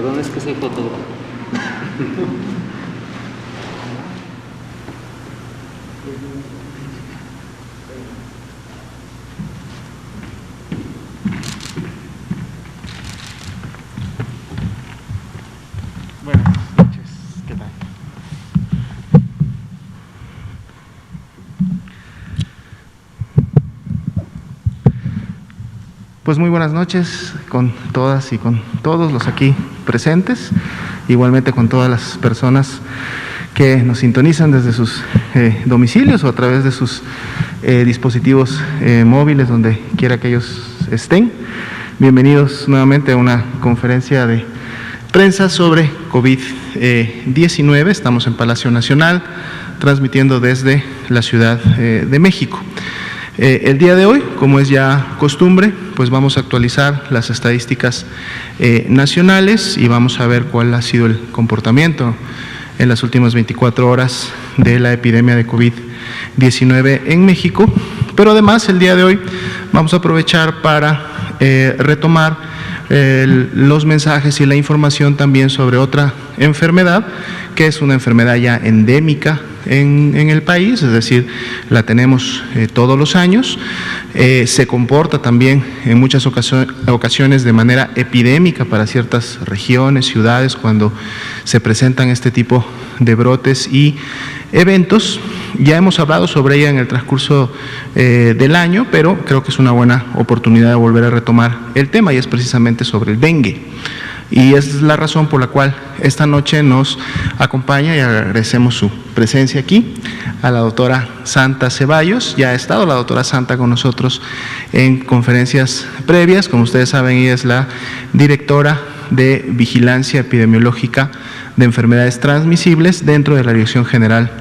Perdón, es que soy fotógrafo. Buenas noches, ¿qué tal? Pues muy buenas noches con todas y con todos los aquí presentes, igualmente con todas las personas que nos sintonizan desde sus domicilios o a través de sus dispositivos móviles, donde quiera que ellos estén. Bienvenidos nuevamente a una conferencia de prensa sobre COVID-19. Estamos en Palacio Nacional, transmitiendo desde la Ciudad de México. El día de hoy, como es ya costumbre, pues vamos a actualizar las estadísticas nacionales y vamos a ver cuál ha sido el comportamiento en las últimas 24 horas de la epidemia de COVID-19 en México. Pero además, el día de hoy vamos a aprovechar para retomar los mensajes y la información también sobre otra enfermedad, que es una enfermedad ya endémica en el país, es decir, la tenemos todos los años, se comporta también en muchas ocasiones de manera epidémica para ciertas regiones, ciudades, cuando se presentan este tipo de brotes y eventos. Ya hemos hablado sobre ella en el transcurso del año, pero creo que es una buena oportunidad de volver a retomar el tema, y es precisamente sobre el dengue. Y es la razón por la cual esta noche nos acompaña, y agradecemos su presencia aquí, a la doctora Santa Ceballos. Ya ha estado la doctora Santa con nosotros en conferencias previas. Como ustedes saben, ella es la directora de Vigilancia Epidemiológica de Enfermedades Transmisibles dentro de la Dirección General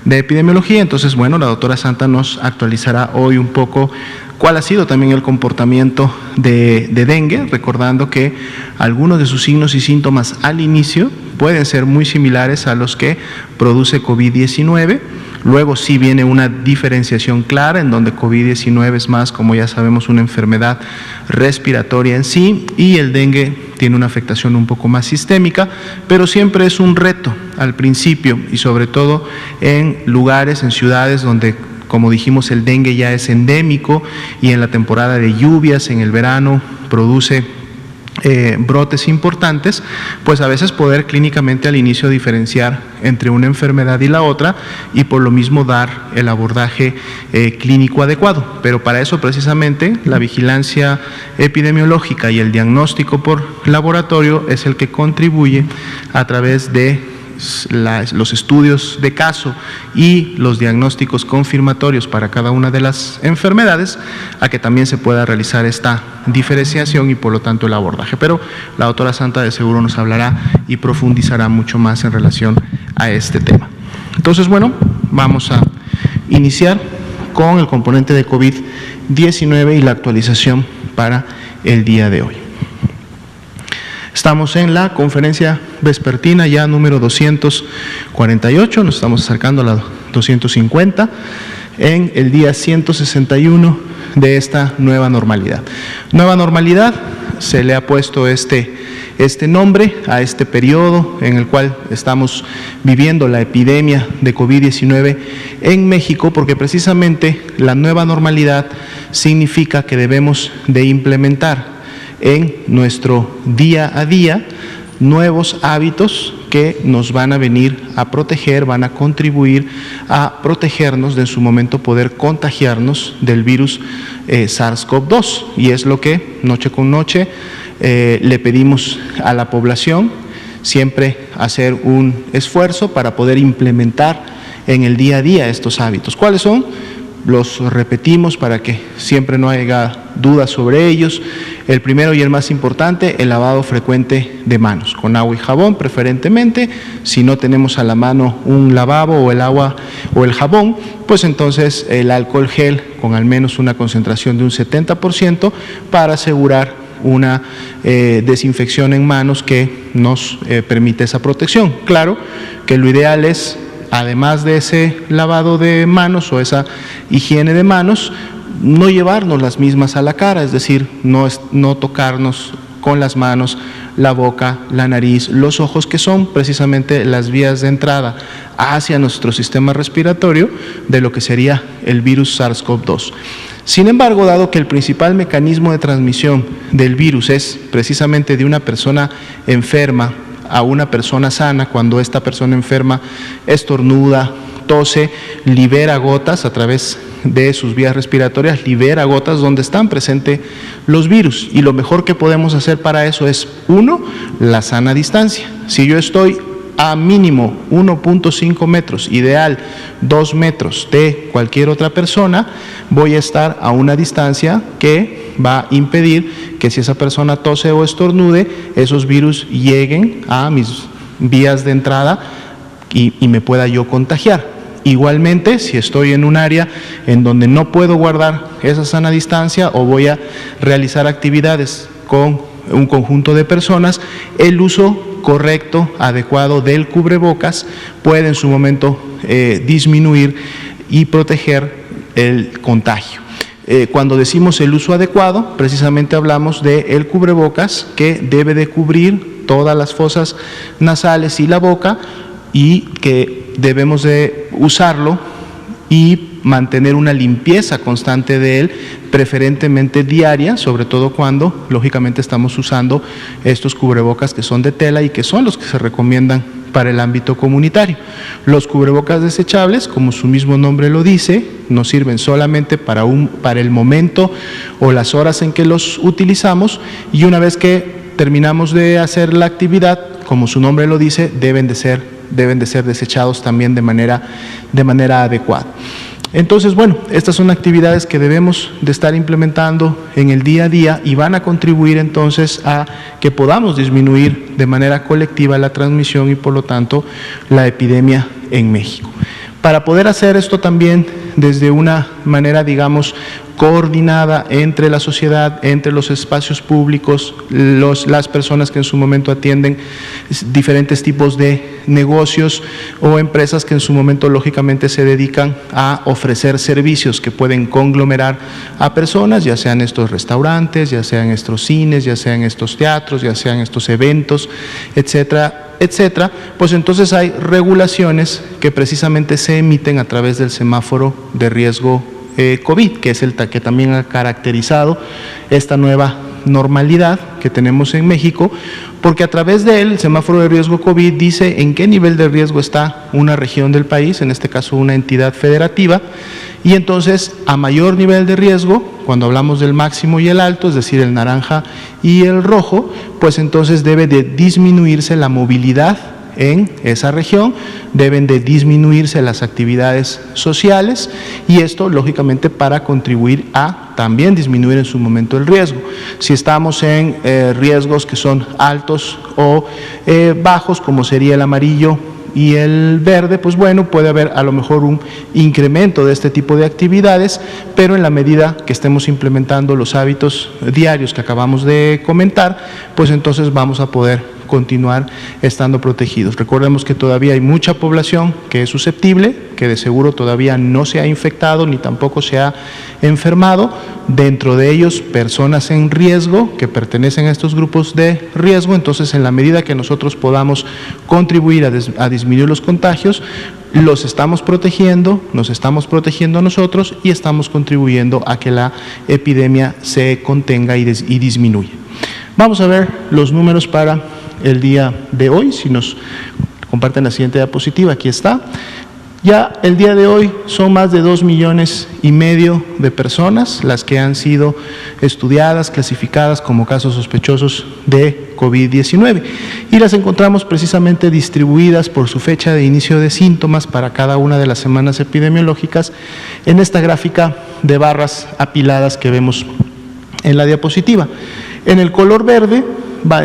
de Epidemiología. Entonces, bueno, la doctora Santa nos actualizará hoy un poco cuál ha sido también el comportamiento de dengue, recordando que algunos de sus signos y síntomas al inicio pueden ser muy similares a los que produce COVID-19. Luego sí viene una diferenciación clara en donde COVID-19 es más, como ya sabemos, una enfermedad respiratoria en sí, y el dengue tiene una afectación un poco más sistémica, pero siempre es un reto al principio, y sobre todo en lugares, en ciudades donde, como dijimos, el dengue ya es endémico, y en la temporada de lluvias, en el verano, produce brotes importantes, pues a veces poder clínicamente al inicio diferenciar entre una enfermedad y la otra, y por lo mismo dar el abordaje clínico adecuado. Pero para eso precisamente la vigilancia epidemiológica y el diagnóstico por laboratorio es el que contribuye a través de los estudios de caso y los diagnósticos confirmatorios para cada una de las enfermedades, a que también se pueda realizar esta diferenciación y por lo tanto el abordaje. Pero la doctora Santa de seguro nos hablará y profundizará mucho más en relación a este tema. Entonces, bueno, vamos a iniciar con el componente de COVID-19 y la actualización para el día de hoy. Estamos en la conferencia vespertina ya número 248, nos estamos acercando a la 250, en el día 161 de esta nueva normalidad. Nueva normalidad, se le ha puesto este nombre a este periodo en el cual estamos viviendo la epidemia de COVID-19 en México, porque precisamente la nueva normalidad significa que debemos de implementar en nuestro día a día nuevos hábitos que nos van a venir a proteger, van a contribuir a protegernos de en su momento poder contagiarnos del virus SARS-CoV-2, y es lo que noche con noche le pedimos a la población, siempre hacer un esfuerzo para poder implementar en el día a día estos hábitos. ¿Cuáles son? Los repetimos para que siempre no haya dudas sobre ellos. El primero y el más importante, el lavado frecuente de manos, con agua y jabón preferentemente. Si no tenemos a la mano un lavabo o el agua o el jabón, pues entonces el alcohol gel con al menos una concentración de un 70% para asegurar una desinfección en manos que nos permite esa protección. Claro que lo ideal es, además de ese lavado de manos o esa higiene de manos, no llevarnos las mismas a la cara, es decir, no tocarnos con las manos la boca, la nariz, los ojos, que son precisamente las vías de entrada hacia nuestro sistema respiratorio de lo que sería el virus SARS-CoV-2. Sin embargo, dado que el principal mecanismo de transmisión del virus es precisamente de una persona enferma a una persona sana, cuando esta persona enferma estornuda, tose, libera gotas a través de sus vías respiratorias, libera gotas donde están presentes los virus. Y lo mejor que podemos hacer para eso es, uno, la sana distancia. Si yo estoy a mínimo 1.5 metros, ideal 2 metros de cualquier otra persona, voy a estar a una distancia que va a impedir que si esa persona tose o estornude, esos virus lleguen a mis vías de entrada y me pueda yo contagiar. Igualmente, si estoy en un área en donde no puedo guardar esa sana distancia o voy a realizar actividades con un conjunto de personas, el uso correcto, adecuado del cubrebocas puede en su momento disminuir y proteger el contagio. Cuando decimos el uso adecuado, precisamente hablamos del cubrebocas que debe de cubrir todas las fosas nasales y la boca, y que debemos de usarlo y mantener una limpieza constante de él, preferentemente diaria, sobre todo cuando lógicamente estamos usando estos cubrebocas que son de tela y que son los que se recomiendan para el ámbito comunitario. Los cubrebocas desechables, como su mismo nombre lo dice, nos sirven solamente para el momento o las horas en que los utilizamos, y una vez que terminamos de hacer la actividad, como su nombre lo dice, deben de ser desechados también de manera adecuada. Entonces, bueno, estas son actividades que debemos de estar implementando en el día a día y van a contribuir entonces a que podamos disminuir de manera colectiva la transmisión y por lo tanto la epidemia en México. Para poder hacer esto también desde una manera, digamos, coordinada entre la sociedad, entre los espacios públicos, las personas que en su momento atienden diferentes tipos de negocios o empresas que en su momento lógicamente se dedican a ofrecer servicios que pueden conglomerar a personas, ya sean estos restaurantes, ya sean estos cines, ya sean estos teatros, ya sean estos eventos, etcétera, etcétera, pues entonces hay regulaciones que precisamente se emiten a través del semáforo de riesgo COVID, que es el que también ha caracterizado esta nueva normalidad que tenemos en México, porque a través de él, el semáforo de riesgo COVID dice en qué nivel de riesgo está una región del país, en este caso una entidad federativa, y entonces a mayor nivel de riesgo, cuando hablamos del máximo y el alto, es decir, el naranja y el rojo, pues entonces debe de disminuirse la movilidad en esa región, deben de disminuirse las actividades sociales, y esto lógicamente para contribuir a también disminuir en su momento el riesgo. Si estamos en riesgos que son altos o bajos, como sería el amarillo y el verde, pues bueno, puede haber a lo mejor un incremento de este tipo de actividades, pero en la medida que estemos implementando los hábitos diarios que acabamos de comentar, pues entonces vamos a poder continuar estando protegidos. Recordemos que todavía hay mucha población que es susceptible, que de seguro todavía no se ha infectado ni tampoco se ha enfermado, dentro de ellos personas en riesgo que pertenecen a estos grupos de riesgo. Entonces, en la medida que nosotros podamos contribuir a disminuir los contagios, los estamos protegiendo, nos estamos protegiendo nosotros y estamos contribuyendo a que la epidemia se contenga y disminuya. Vamos a ver los números para el día de hoy, si nos comparten la siguiente diapositiva, aquí está. Ya el día de hoy son más de 2,5 millones de personas las que han sido estudiadas, clasificadas como casos sospechosos de COVID-19, y las encontramos precisamente distribuidas por su fecha de inicio de síntomas para cada una de las semanas epidemiológicas en esta gráfica de barras apiladas que vemos en la diapositiva. En el color verde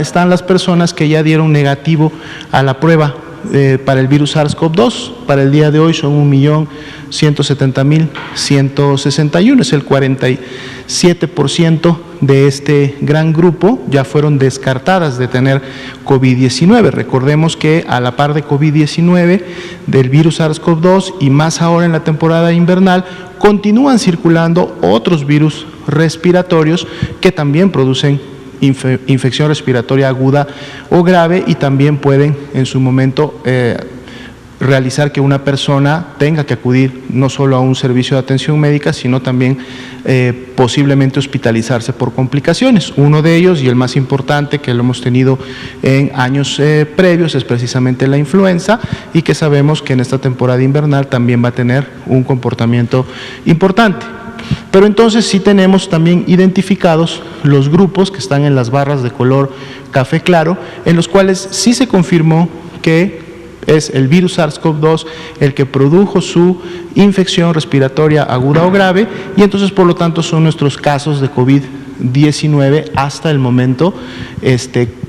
están las personas que ya dieron negativo a la prueba para el virus SARS-CoV-2. Para el día de hoy son 1.170.161, es el 47% de este gran grupo ya fueron descartadas de tener COVID-19. Recordemos que a la par de COVID-19, del virus SARS-CoV-2 y más ahora en la temporada invernal, continúan circulando otros virus respiratorios que también producen infección respiratoria aguda o grave, y también pueden en su momento realizar que una persona tenga que acudir no solo a un servicio de atención médica, sino también posiblemente hospitalizarse por complicaciones. Uno de ellos, y el más importante, que lo hemos tenido en años previos, es precisamente la influenza, y que sabemos que en esta temporada invernal también va a tener un comportamiento importante. Pero entonces sí tenemos también identificados los grupos que están en las barras de color café claro, en los cuales sí se confirmó que es el virus SARS-CoV-2 el que produjo su infección respiratoria aguda o grave, y entonces por lo tanto son nuestros casos de COVID-19 hasta el momento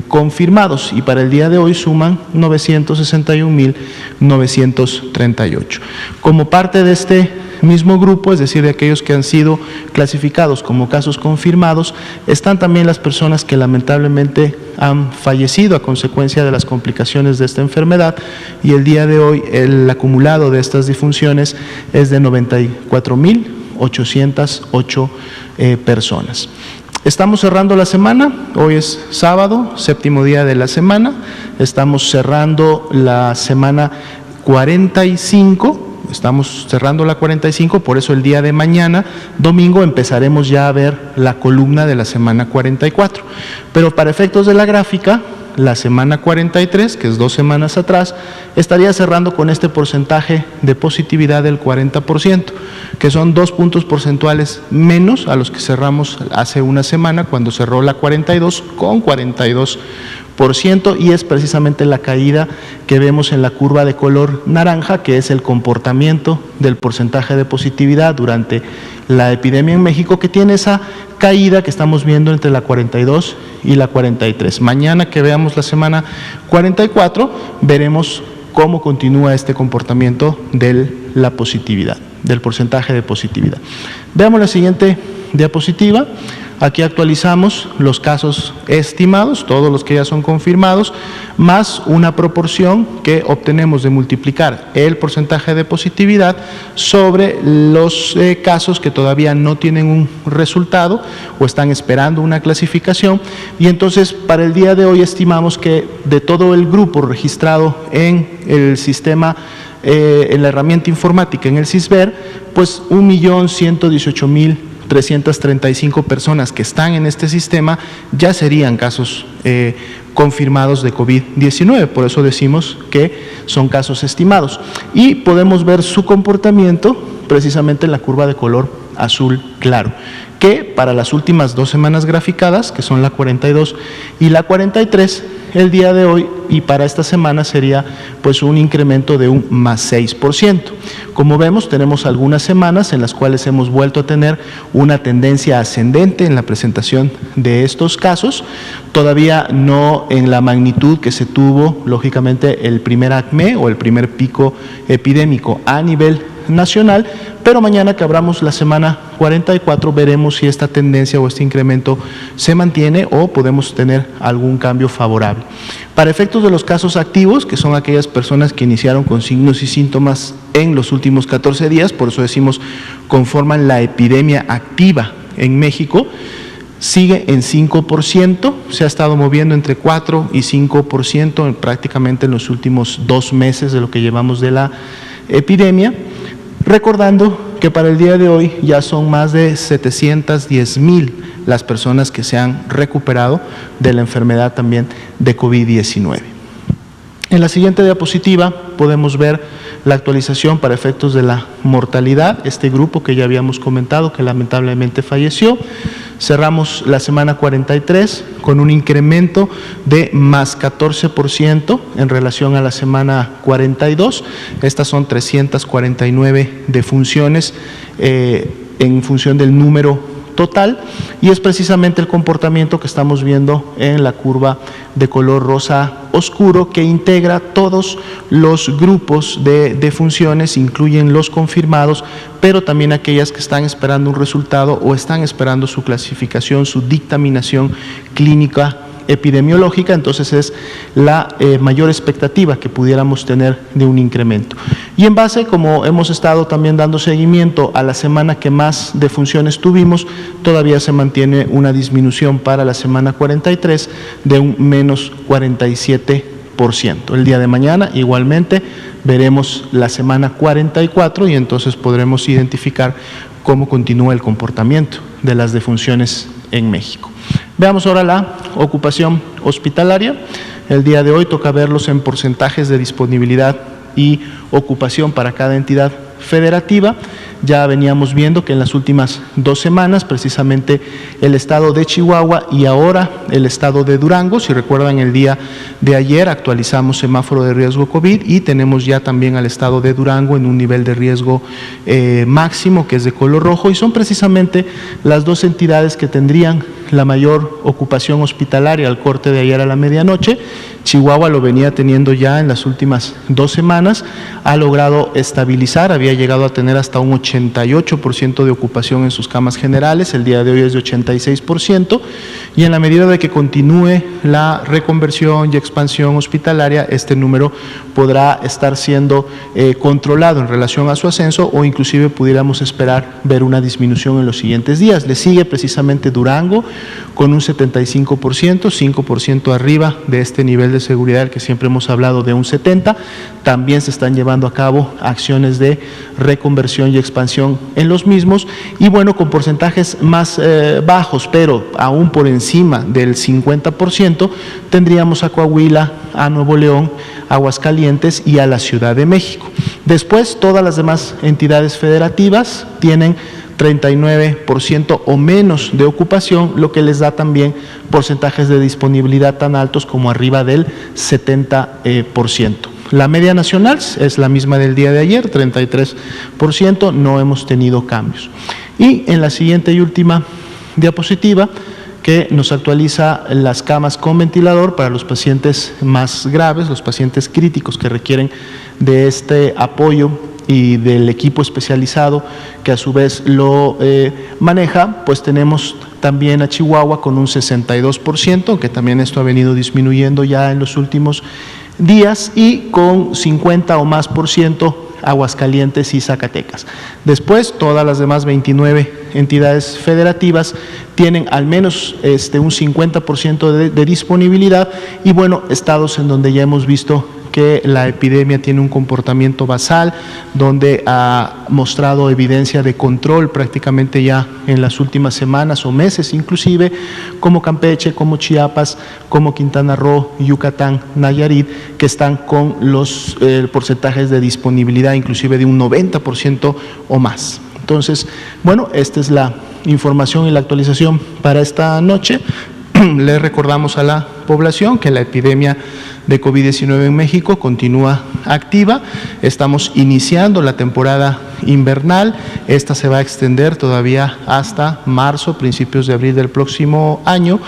confirmados, y para el día de hoy suman 961.938. Como parte de este mismo grupo, es decir, de aquellos que han sido clasificados como casos confirmados, están también las personas que lamentablemente han fallecido a consecuencia de las complicaciones de esta enfermedad, y el día de hoy el acumulado de estas defunciones es de 94.808 personas. Estamos cerrando la semana, hoy es sábado, séptimo día de la semana, estamos cerrando la semana 45. Estamos cerrando la 45, por eso el día de mañana, domingo, empezaremos ya a ver la columna de la semana 44. Pero para efectos de la gráfica, la semana 43, que es 2 semanas atrás, estaría cerrando con este porcentaje de positividad del 40%, que son 2 puntos porcentuales menos a los que cerramos hace una semana, cuando cerró la 42 con 42%, y es precisamente la caída que vemos en la curva de color naranja, que es el comportamiento del porcentaje de positividad durante la epidemia en México, que tiene esa caída que estamos viendo entre la 42 y la 43. Mañana que veamos la semana 44, veremos cómo continúa este comportamiento de la positividad, del porcentaje de positividad. Veamos la siguiente diapositiva. Aquí actualizamos los casos estimados, todos los que ya son confirmados, más una proporción que obtenemos de multiplicar el porcentaje de positividad sobre los casos que todavía no tienen un resultado o están esperando una clasificación. Y entonces para el día de hoy estimamos que de todo el grupo registrado en el sistema, en la herramienta informática, en el CISBER, pues 1.118.335 personas que están en este sistema ya serían casos confirmados de COVID-19, por eso decimos que son casos estimados. Y podemos ver su comportamiento precisamente en la curva de color azul claro, que para las últimas 2 semanas graficadas, que son la 42 y la 43, el día de hoy y para esta semana sería pues un incremento de un más 6%. Como vemos, tenemos algunas semanas en las cuales hemos vuelto a tener una tendencia ascendente en la presentación de estos casos, todavía no en la magnitud que se tuvo, lógicamente, el primer acme o el primer pico epidémico a nivel nacional, pero mañana que abramos la semana 44 veremos si esta tendencia o este incremento se mantiene o podemos tener algún cambio favorable. Para efectos de los casos activos, que son aquellas personas que iniciaron con signos y síntomas en los últimos 14 días, por eso decimos conforman la epidemia activa en México, sigue en 5%, se ha estado moviendo entre 4 y 5% prácticamente en los últimos 2 meses de lo que llevamos de la epidemia. Recordando que para el día de hoy ya son más de 710,000 las personas que se han recuperado de la enfermedad también de COVID-19. En la siguiente diapositiva podemos ver la actualización para efectos de la mortalidad, este grupo que ya habíamos comentado que lamentablemente falleció. Cerramos la semana 43 con un incremento de más 14% en relación a la semana 42. Estas son 349 defunciones en función del número total, y es precisamente el comportamiento que estamos viendo en la curva de color rosa oscuro, que integra todos los grupos de defunciones, incluyen los confirmados, pero también aquellas que están esperando un resultado o están esperando su clasificación, su dictaminación clínica epidemiológica. Entonces es la mayor expectativa que pudiéramos tener de un incremento. Y en base, como hemos estado también dando seguimiento a la semana que más defunciones tuvimos, todavía se mantiene una disminución para la semana 43 de un menos 47%. El día de mañana igualmente veremos la semana 44 y entonces podremos identificar cómo continúa el comportamiento de las defunciones en México. Veamos ahora la ocupación hospitalaria. El día de hoy toca verlos en porcentajes de disponibilidad y ocupación para cada entidad federativa. Ya veníamos viendo que en las últimas 2 semanas, precisamente el estado de Chihuahua y ahora el estado de Durango, si recuerdan el día de ayer actualizamos semáforo de riesgo COVID y tenemos ya también al estado de Durango en un nivel de riesgo máximo que es de color rojo y son precisamente las 2 entidades que tendrían la mayor ocupación hospitalaria al corte de ayer a la medianoche. Chihuahua lo venía teniendo ya en las últimas 2 semanas, ha logrado estabilizar, había llegado a tener hasta un 88% de ocupación en sus camas generales, el día de hoy es de 86%, y en la medida de que continúe la reconversión y expansión hospitalaria, este número podrá estar siendo controlado en relación a su ascenso o inclusive pudiéramos esperar ver una disminución en los siguientes días. Le sigue precisamente Durango con un 75%, 5% arriba de este nivel de seguridad que siempre hemos hablado de un 70%. También se están llevando a cabo acciones de reconversión y expansión en los mismos y bueno, con porcentajes más bajos, pero aún por encima del 50%, tendríamos a Coahuila, a Nuevo León, Aguascalientes y a la Ciudad de México. Después, todas las demás entidades federativas tienen 39% o menos de ocupación, lo que les da también porcentajes de disponibilidad tan altos como arriba del 70%. La media nacional es la misma del día de ayer, 33%, no hemos tenido cambios. Y en la siguiente y última diapositiva, que nos actualiza las camas con ventilador para los pacientes más graves, los pacientes críticos que requieren de este apoyo y del equipo especializado que a su vez lo maneja, pues tenemos también a Chihuahua con un 62%, que también esto ha venido disminuyendo ya en los últimos días, y con 50 o más por ciento Aguascalientes y Zacatecas. Después, todas las demás 29 entidades federativas tienen al menos un 50% de disponibilidad y bueno, estados en donde ya hemos visto que la epidemia tiene un comportamiento basal, donde ha mostrado evidencia de control prácticamente ya en las últimas semanas o meses inclusive, como Campeche, como Chiapas, como Quintana Roo, Yucatán, Nayarit, que están con los porcentajes de disponibilidad inclusive de un 90% o más. Entonces, bueno, esta es la información y la actualización para esta noche. Le recordamos a la población que la epidemia de COVID-19 en México continúa activa. Estamos iniciando la temporada invernal. Esta se va a extender todavía hasta marzo, principios de abril del próximo año,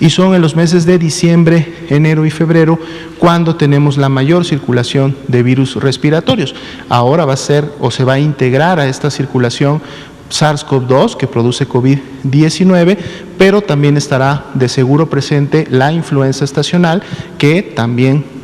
y son en los meses de diciembre, enero y febrero cuando tenemos la mayor circulación de virus respiratorios. Ahora va a ser o se va a integrar a esta circulación SARS-CoV-2 que produce COVID-19, pero también estará de seguro presente la influenza estacional que también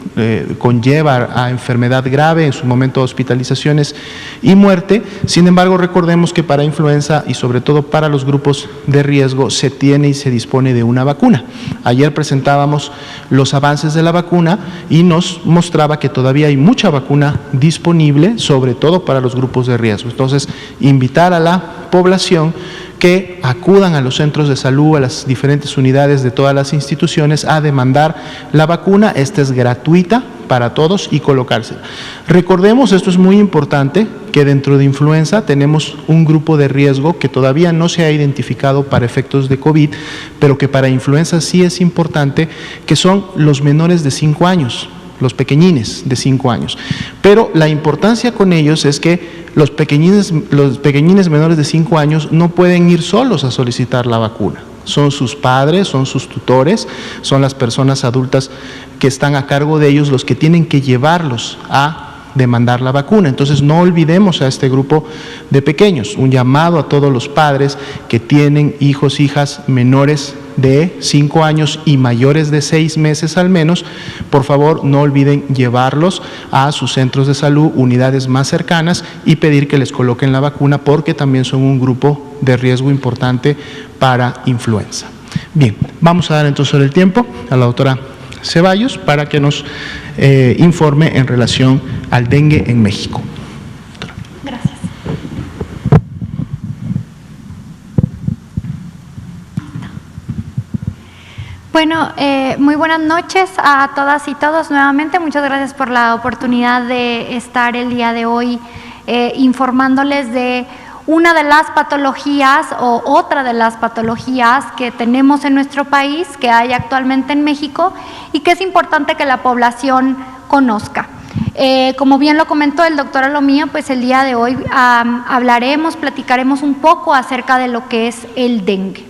conlleva a enfermedad grave, en su momento hospitalizaciones y muerte. Sin embargo, recordemos que para influenza y sobre todo para los grupos de riesgo se tiene y se dispone de una vacuna. Ayer presentábamos los avances de la vacuna y nos mostraba que todavía hay mucha vacuna disponible, sobre todo para los grupos de riesgo. Entonces, invitar a la población que acudan a los centros de salud, a las diferentes unidades de todas las instituciones a demandar la vacuna. Esta es gratuita para todos y colocársela. Recordemos, esto es muy importante, que dentro de influenza tenemos un grupo de riesgo que todavía no se ha identificado para efectos de COVID, pero que para influenza sí es importante, que son los menores de 5 años. Los pequeñines de 5 años. Pero la importancia con ellos es que los pequeñines menores de 5 años no pueden ir solos a solicitar la vacuna. Son sus padres, son sus tutores, son las personas adultas que están a cargo de ellos los que tienen que llevarlos a demandar la vacuna. Entonces no olvidemos a este grupo de pequeños. Un llamado a todos los padres que tienen hijos, hijas menores de 5 años y mayores de 6 meses al menos, por favor no olviden llevarlos a sus centros de salud, unidades más cercanas, y pedir que les coloquen la vacuna, porque también son un grupo de riesgo importante para influenza. Bien, vamos a dar entonces el tiempo a la doctora Ceballos para que nos informe en relación al dengue en México. Gracias. Bueno, muy buenas noches a todas y todos nuevamente. Muchas gracias por la oportunidad de estar el día de hoy informándoles de una de las patologías o otra de las patologías que tenemos en nuestro país, que hay actualmente en México y que es importante que la población conozca. Como bien lo comentó el doctor Alomía, pues el día de hoy platicaremos un poco acerca de lo que es el dengue.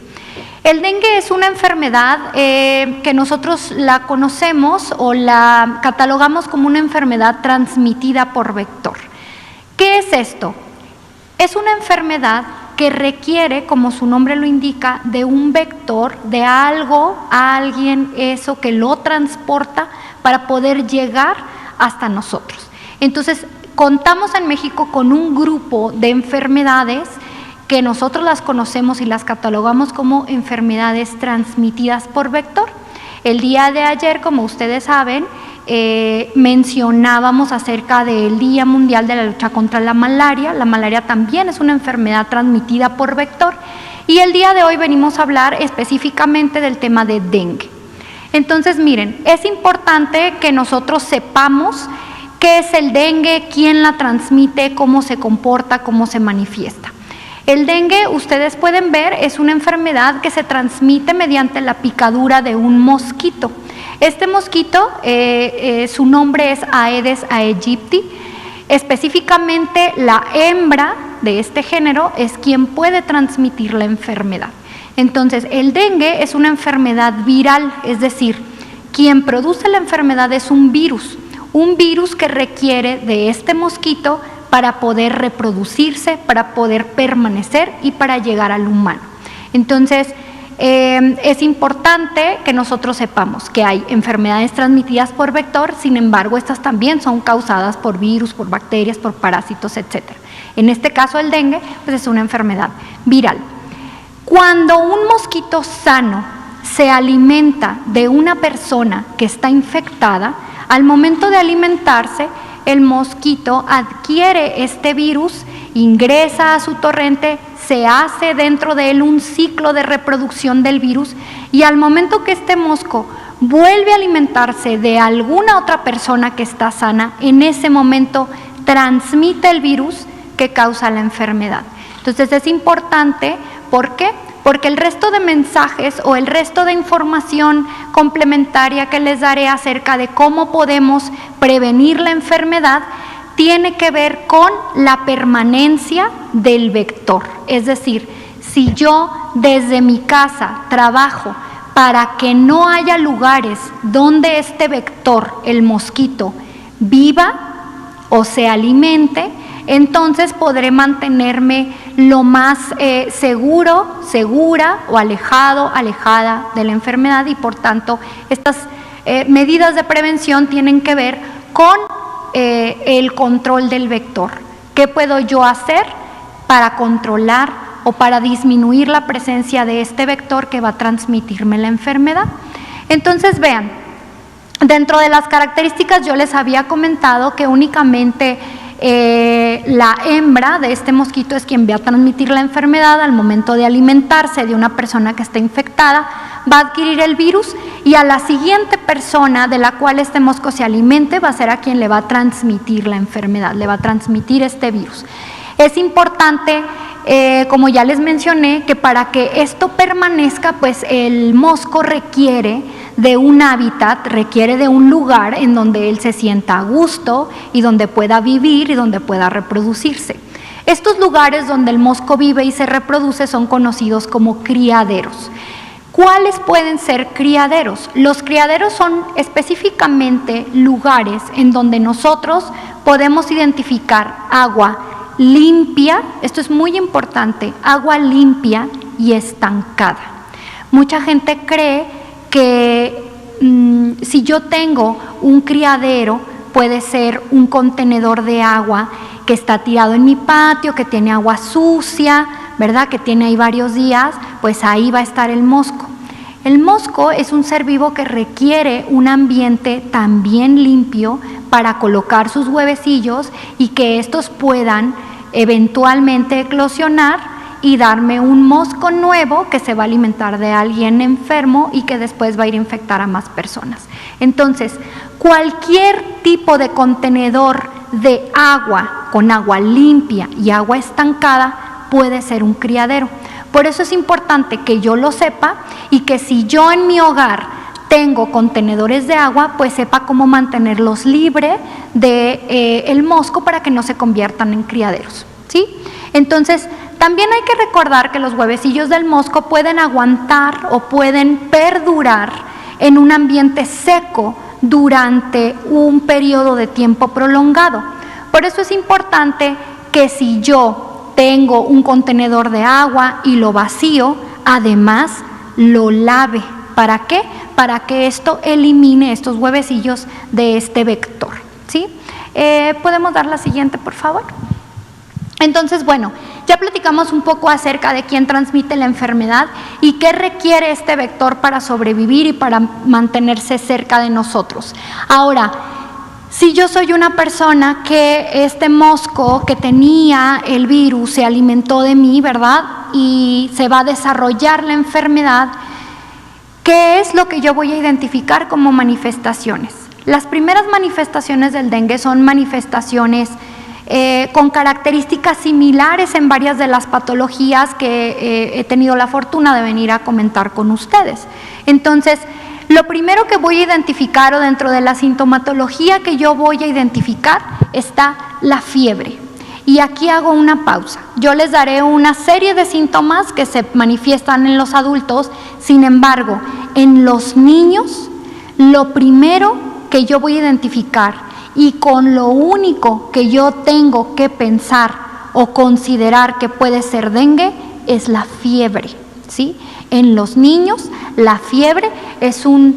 El dengue es una enfermedad que nosotros la conocemos o la catalogamos como una enfermedad transmitida por vector. ¿Qué es esto? Es una enfermedad que requiere, como su nombre lo indica, de un vector, de algo, a alguien, eso que lo transporta para poder llegar hasta nosotros. Entonces, contamos en México con un grupo de enfermedades que nosotros las conocemos y las catalogamos como enfermedades transmitidas por vector. El día de ayer, como ustedes saben, mencionábamos acerca del Día Mundial de la Lucha contra la Malaria. La malaria también es una enfermedad transmitida por vector, y el día de hoy venimos a hablar específicamente del tema de dengue. Entonces, miren, es importante que nosotros sepamos qué es el dengue, quién la transmite, cómo se comporta, cómo se manifiesta. El dengue, ustedes pueden ver, es una enfermedad que se transmite mediante la picadura de un mosquito. Este mosquito, su nombre es Aedes aegypti. Específicamente, la hembra de este género es quien puede transmitir la enfermedad. Entonces, el dengue es una enfermedad viral, es decir, quien produce la enfermedad es un virus que requiere de este mosquito para poder reproducirse, para poder permanecer y para llegar al humano. Entonces, es importante que nosotros sepamos que hay enfermedades transmitidas por vector, sin embargo, estas también son causadas por virus, por bacterias, por parásitos, etc. En este caso, el dengue, pues es una enfermedad viral. Cuando un mosquito sano se alimenta de una persona que está infectada, al momento de alimentarse, el mosquito adquiere este virus, ingresa a su torrente, se hace dentro de él un ciclo de reproducción del virus, y al momento que este mosco vuelve a alimentarse de alguna otra persona que está sana, en ese momento transmite el virus que causa la enfermedad. Entonces es importante, ¿por qué? Porque el resto de mensajes o el resto de información complementaria que les daré acerca de cómo podemos prevenir la enfermedad tiene que ver con la permanencia del vector. Es decir, si yo desde mi casa trabajo para que no haya lugares donde este vector, el mosquito, viva o se alimente, entonces podré mantenerme lo más segura o alejada de la enfermedad, y por tanto estas medidas de prevención tienen que ver con el control del vector. ¿Qué puedo yo hacer para controlar o para disminuir la presencia de este vector que va a transmitirme la enfermedad? Entonces, vean, dentro de las características yo les había comentado que únicamente la hembra de este mosquito es quien va a transmitir la enfermedad. Al momento de alimentarse de una persona que está infectada, va a adquirir el virus, y a la siguiente persona de la cual este mosco se alimente va a ser a quien le va a transmitir la enfermedad, le va a transmitir este virus. Es importante, como ya les mencioné, que para que esto permanezca, pues el mosco requiere de un hábitat, requiere de un lugar en donde él se sienta a gusto y donde pueda vivir y donde pueda reproducirse. Estos lugares donde el mosco vive y se reproduce son conocidos como criaderos. ¿Cuáles pueden ser criaderos? Los criaderos son específicamente lugares en donde nosotros podemos identificar agua limpia, esto es muy importante, agua limpia y estancada. Mucha gente cree que si yo tengo un criadero, puede ser un contenedor de agua que está tirado en mi patio, que tiene agua sucia, ¿verdad? Que tiene ahí varios días, pues ahí va a estar el mosco. El mosco es un ser vivo que requiere un ambiente también limpio para colocar sus huevecillos y que estos puedan eventualmente eclosionar y darme un mosco nuevo que se va a alimentar de alguien enfermo y que después va a ir a infectar a más personas. Entonces, cualquier tipo de contenedor de agua, con agua limpia y agua estancada, puede ser un criadero. Por eso es importante que yo lo sepa y que si yo en mi hogar tengo contenedores de agua, pues sepa cómo mantenerlos libres de el mosco para que no se conviertan en criaderos, ¿sí? Entonces, también hay que recordar que los huevecillos del mosco pueden aguantar o pueden perdurar en un ambiente seco durante un periodo de tiempo prolongado. Por eso es importante que si yo tengo un contenedor de agua y lo vacío, además lo lave. ¿Para qué? Para que esto elimine estos huevecillos de este vector, ¿sí? ¿Podemos dar la siguiente, por favor? Entonces, bueno, ya platicamos un poco acerca de quién transmite la enfermedad y qué requiere este vector para sobrevivir y para mantenerse cerca de nosotros. Ahora, si yo soy una persona que este mosco que tenía el virus se alimentó de mí, ¿verdad? Y se va a desarrollar la enfermedad, ¿qué es lo que yo voy a identificar como manifestaciones? Las primeras manifestaciones del dengue son manifestaciones con características similares en varias de las patologías que he tenido la fortuna de venir a comentar con ustedes. Entonces, lo primero que voy a identificar o dentro de la sintomatología que yo voy a identificar está la fiebre. Y aquí hago una pausa. Yo les daré una serie de síntomas que se manifiestan en los adultos, sin embargo, en los niños, lo primero que yo voy a identificar y con lo único que yo tengo que pensar o considerar que puede ser dengue es la fiebre, ¿sí? En los niños la fiebre es un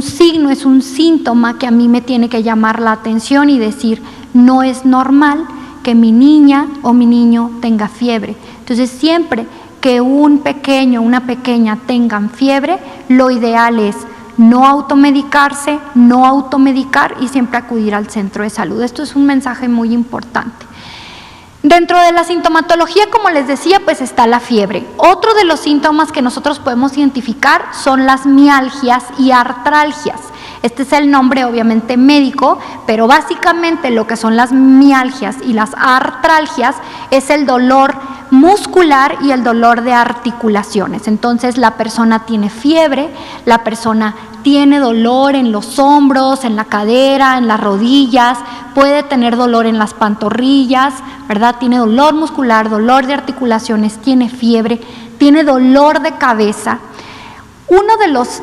signo, es un síntoma que a mí me tiene que llamar la atención y decir, no es normal que mi niña o mi niño tenga fiebre. Entonces, siempre que un pequeño o una pequeña tengan fiebre, lo ideal es no automedicarse, no automedicar y siempre acudir al centro de salud. Esto es un mensaje muy importante. Dentro de la sintomatología, como les decía, pues está la fiebre. Otro de los síntomas que nosotros podemos identificar son las mialgias y artralgias. Este es el nombre obviamente médico, pero básicamente lo que son las mialgias y las artralgias es el dolor muscular y el dolor de articulaciones. Entonces la persona tiene fiebre, la persona tiene dolor en los hombros, en la cadera, en las rodillas, puede tener dolor en las pantorrillas, ¿verdad? Tiene dolor muscular, dolor de articulaciones, tiene fiebre, tiene dolor de cabeza. Uno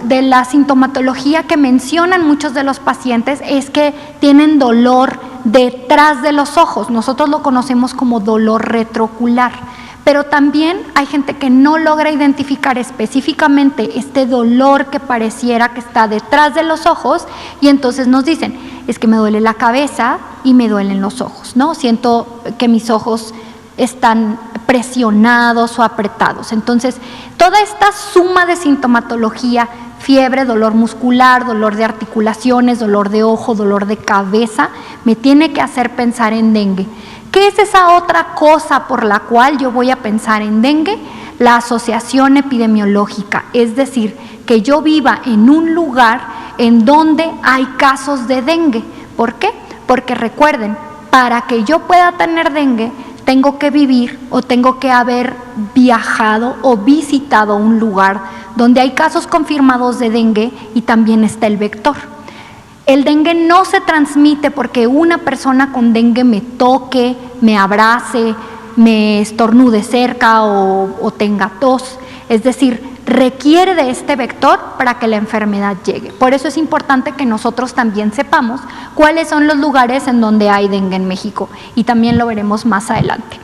de la sintomatología que mencionan muchos de los pacientes es que tienen dolor detrás de los ojos. Nosotros lo conocemos como dolor retroocular, pero también hay gente que no logra identificar específicamente este dolor que pareciera que está detrás de los ojos y entonces nos dicen, es que me duele la cabeza y me duelen los ojos, ¿no? Siento que mis ojos están presionados o apretados. Entonces, toda esta suma de sintomatología, fiebre, dolor muscular, dolor de articulaciones, dolor de ojo, dolor de cabeza, me tiene que hacer pensar en dengue. ¿Qué es esa otra cosa por la cual yo voy a pensar en dengue? La asociación epidemiológica, es decir, que yo viva en un lugar en donde hay casos de dengue. ¿Por qué? Porque recuerden, para que yo pueda tener dengue, tengo que vivir o tengo que haber viajado o visitado un lugar donde hay casos confirmados de dengue y también está el vector. El dengue no se transmite porque una persona con dengue me toque, me abrace, me estornude cerca o tenga tos. Es decir, requiere de este vector para que la enfermedad llegue. Por eso es importante que nosotros también sepamos cuáles son los lugares en donde hay dengue en México, y también lo veremos más adelante.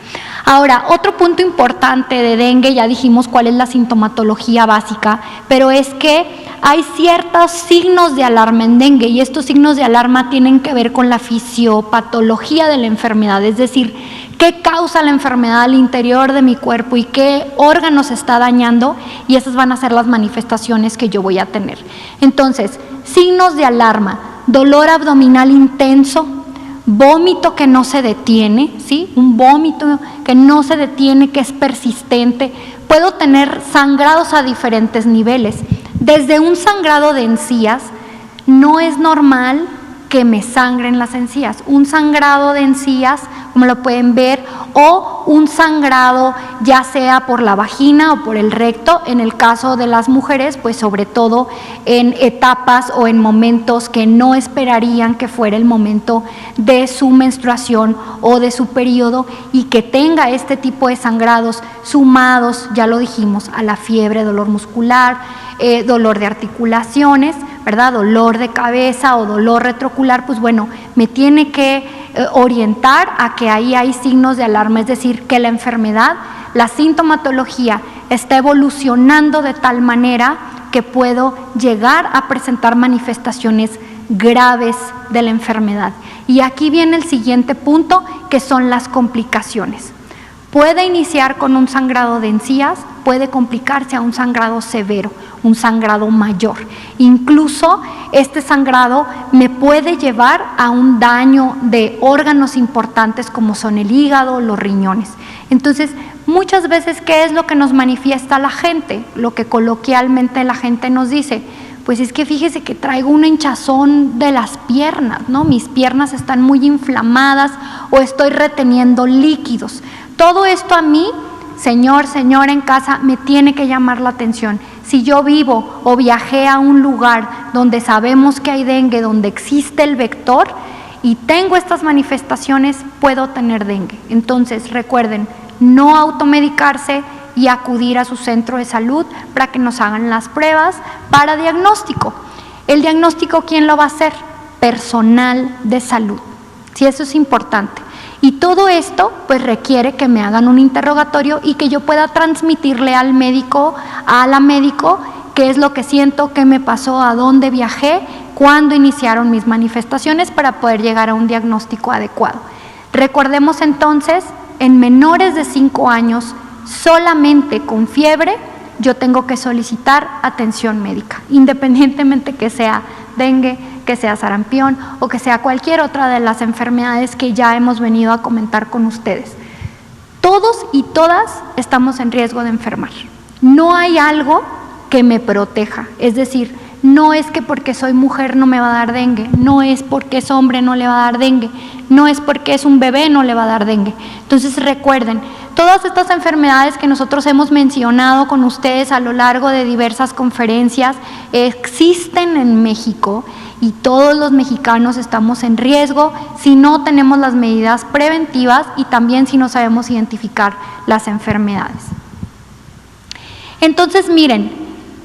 Ahora, otro punto importante de dengue, ya dijimos cuál es la sintomatología básica, pero es que hay ciertos signos de alarma en dengue, y estos signos de alarma tienen que ver con la fisiopatología de la enfermedad, es decir, qué causa la enfermedad al interior de mi cuerpo y qué órganos está dañando, y esas van a ser las manifestaciones que yo voy a tener. Entonces, signos de alarma: dolor abdominal intenso, vómito que no se detiene, ¿sí? Un vómito que no se detiene, que es persistente. Puedo tener sangrados a diferentes niveles. Desde un sangrado de encías, no es normal que me sangren las encías. Un sangrado de encías, como lo pueden ver, o un sangrado ya sea por la vagina o por el recto. En el caso de las mujeres, pues sobre todo en etapas o en momentos que no esperarían que fuera el momento de su menstruación o de su periodo, y que tenga este tipo de sangrados sumados, ya lo dijimos, a la fiebre, dolor muscular, dolor de articulaciones, ¿verdad? Dolor de cabeza o dolor retroocular, pues bueno, me tiene que orientar a que ahí hay signos de alarma, es decir, que la enfermedad, la sintomatología está evolucionando de tal manera que puedo llegar a presentar manifestaciones graves de la enfermedad. Y aquí viene el siguiente punto, que son las complicaciones. Puede iniciar con un sangrado de encías, puede complicarse a un sangrado severo, un sangrado mayor. Incluso este sangrado me puede llevar a un daño de órganos importantes como son el hígado, los riñones. Entonces, muchas veces, ¿qué es lo que nos manifiesta la gente? Lo que coloquialmente la gente nos dice: pues es que fíjese que traigo un hinchazón de las piernas, ¿no? Mis piernas están muy inflamadas o estoy reteniendo líquidos. Todo esto a mí, señora en casa, me tiene que llamar la atención. Si yo vivo o viajé a un lugar donde sabemos que hay dengue, donde existe el vector y tengo estas manifestaciones, puedo tener dengue. Entonces, recuerden, no automedicarse y acudir a su centro de salud para que nos hagan las pruebas para diagnóstico. El diagnóstico, ¿quién lo va a hacer? Personal de salud. Sí, eso es importante. Y todo esto pues requiere que me hagan un interrogatorio y que yo pueda transmitirle al médico, a la médico, qué es lo que siento, qué me pasó, a dónde viajé, cuándo iniciaron mis manifestaciones, para poder llegar a un diagnóstico adecuado. Recordemos entonces, en menores de 5 años, solamente con fiebre, yo tengo que solicitar atención médica, independientemente que sea dengue, que sea sarampión o que sea cualquier otra de las enfermedades que ya hemos venido a comentar con ustedes. Todos y todas estamos en riesgo de enfermar. No hay algo que me proteja, es decir, no es que porque soy mujer no me va a dar dengue, no es porque es hombre no le va a dar dengue, no es porque es un bebé no le va a dar dengue. Entonces recuerden, todas estas enfermedades que nosotros hemos mencionado con ustedes a lo largo de diversas conferencias existen en México, y todos los mexicanos estamos en riesgo si no tenemos las medidas preventivas y también si no sabemos identificar las enfermedades. Entonces, miren,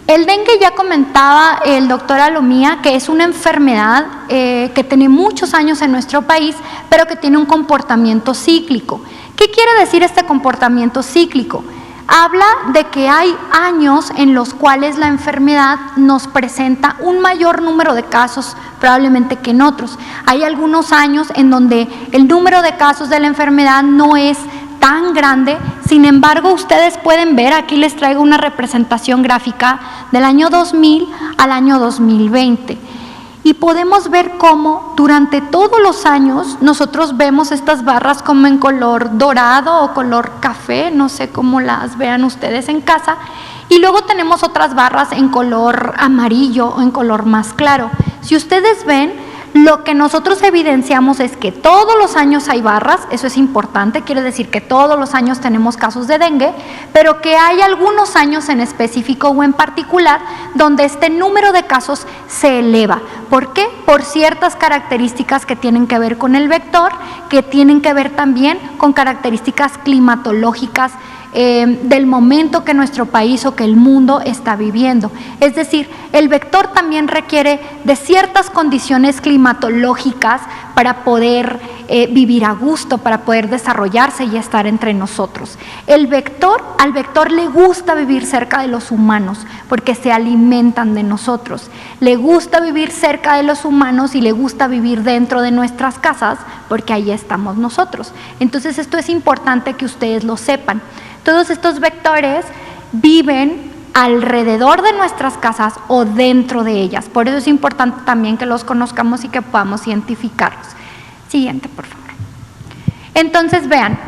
el dengue, ya comentaba el doctor Alomía, que es una enfermedad que tiene muchos años en nuestro país, pero que tiene un comportamiento cíclico. ¿Qué quiere decir este comportamiento cíclico? Habla de que hay años en los cuales la enfermedad nos presenta un mayor número de casos probablemente que en otros. Hay algunos años en donde el número de casos de la enfermedad no es tan grande, sin embargo ustedes pueden ver, aquí les traigo una representación gráfica del año 2000 al año 2020. Y podemos ver cómo durante todos los años nosotros vemos estas barras como en color dorado o color café, no sé cómo las vean ustedes en casa, y luego tenemos otras barras en color amarillo o en color más claro. Si ustedes ven, lo que nosotros evidenciamos es que todos los años hay barras, eso es importante, quiere decir que todos los años tenemos casos de dengue, pero que hay algunos años en específico o en particular donde este número de casos se eleva. ¿Por qué? Por ciertas características que tienen que ver con el vector, que tienen que ver también con características climatológicas del momento que nuestro país o que el mundo está viviendo. Es decir, el vector también requiere de ciertas condiciones climatológicas para poder vivir a gusto, para poder desarrollarse y estar entre nosotros. Al vector le gusta vivir cerca de los humanos porque se alimentan de nosotros. Le gusta vivir cerca de los humanos y le gusta vivir dentro de nuestras casas porque ahí estamos nosotros. Entonces esto es importante que ustedes lo sepan. Todos estos vectores viven alrededor de nuestras casas o dentro de ellas. Por eso es importante también que los conozcamos y que podamos identificarlos. Siguiente, por favor. Entonces, vean,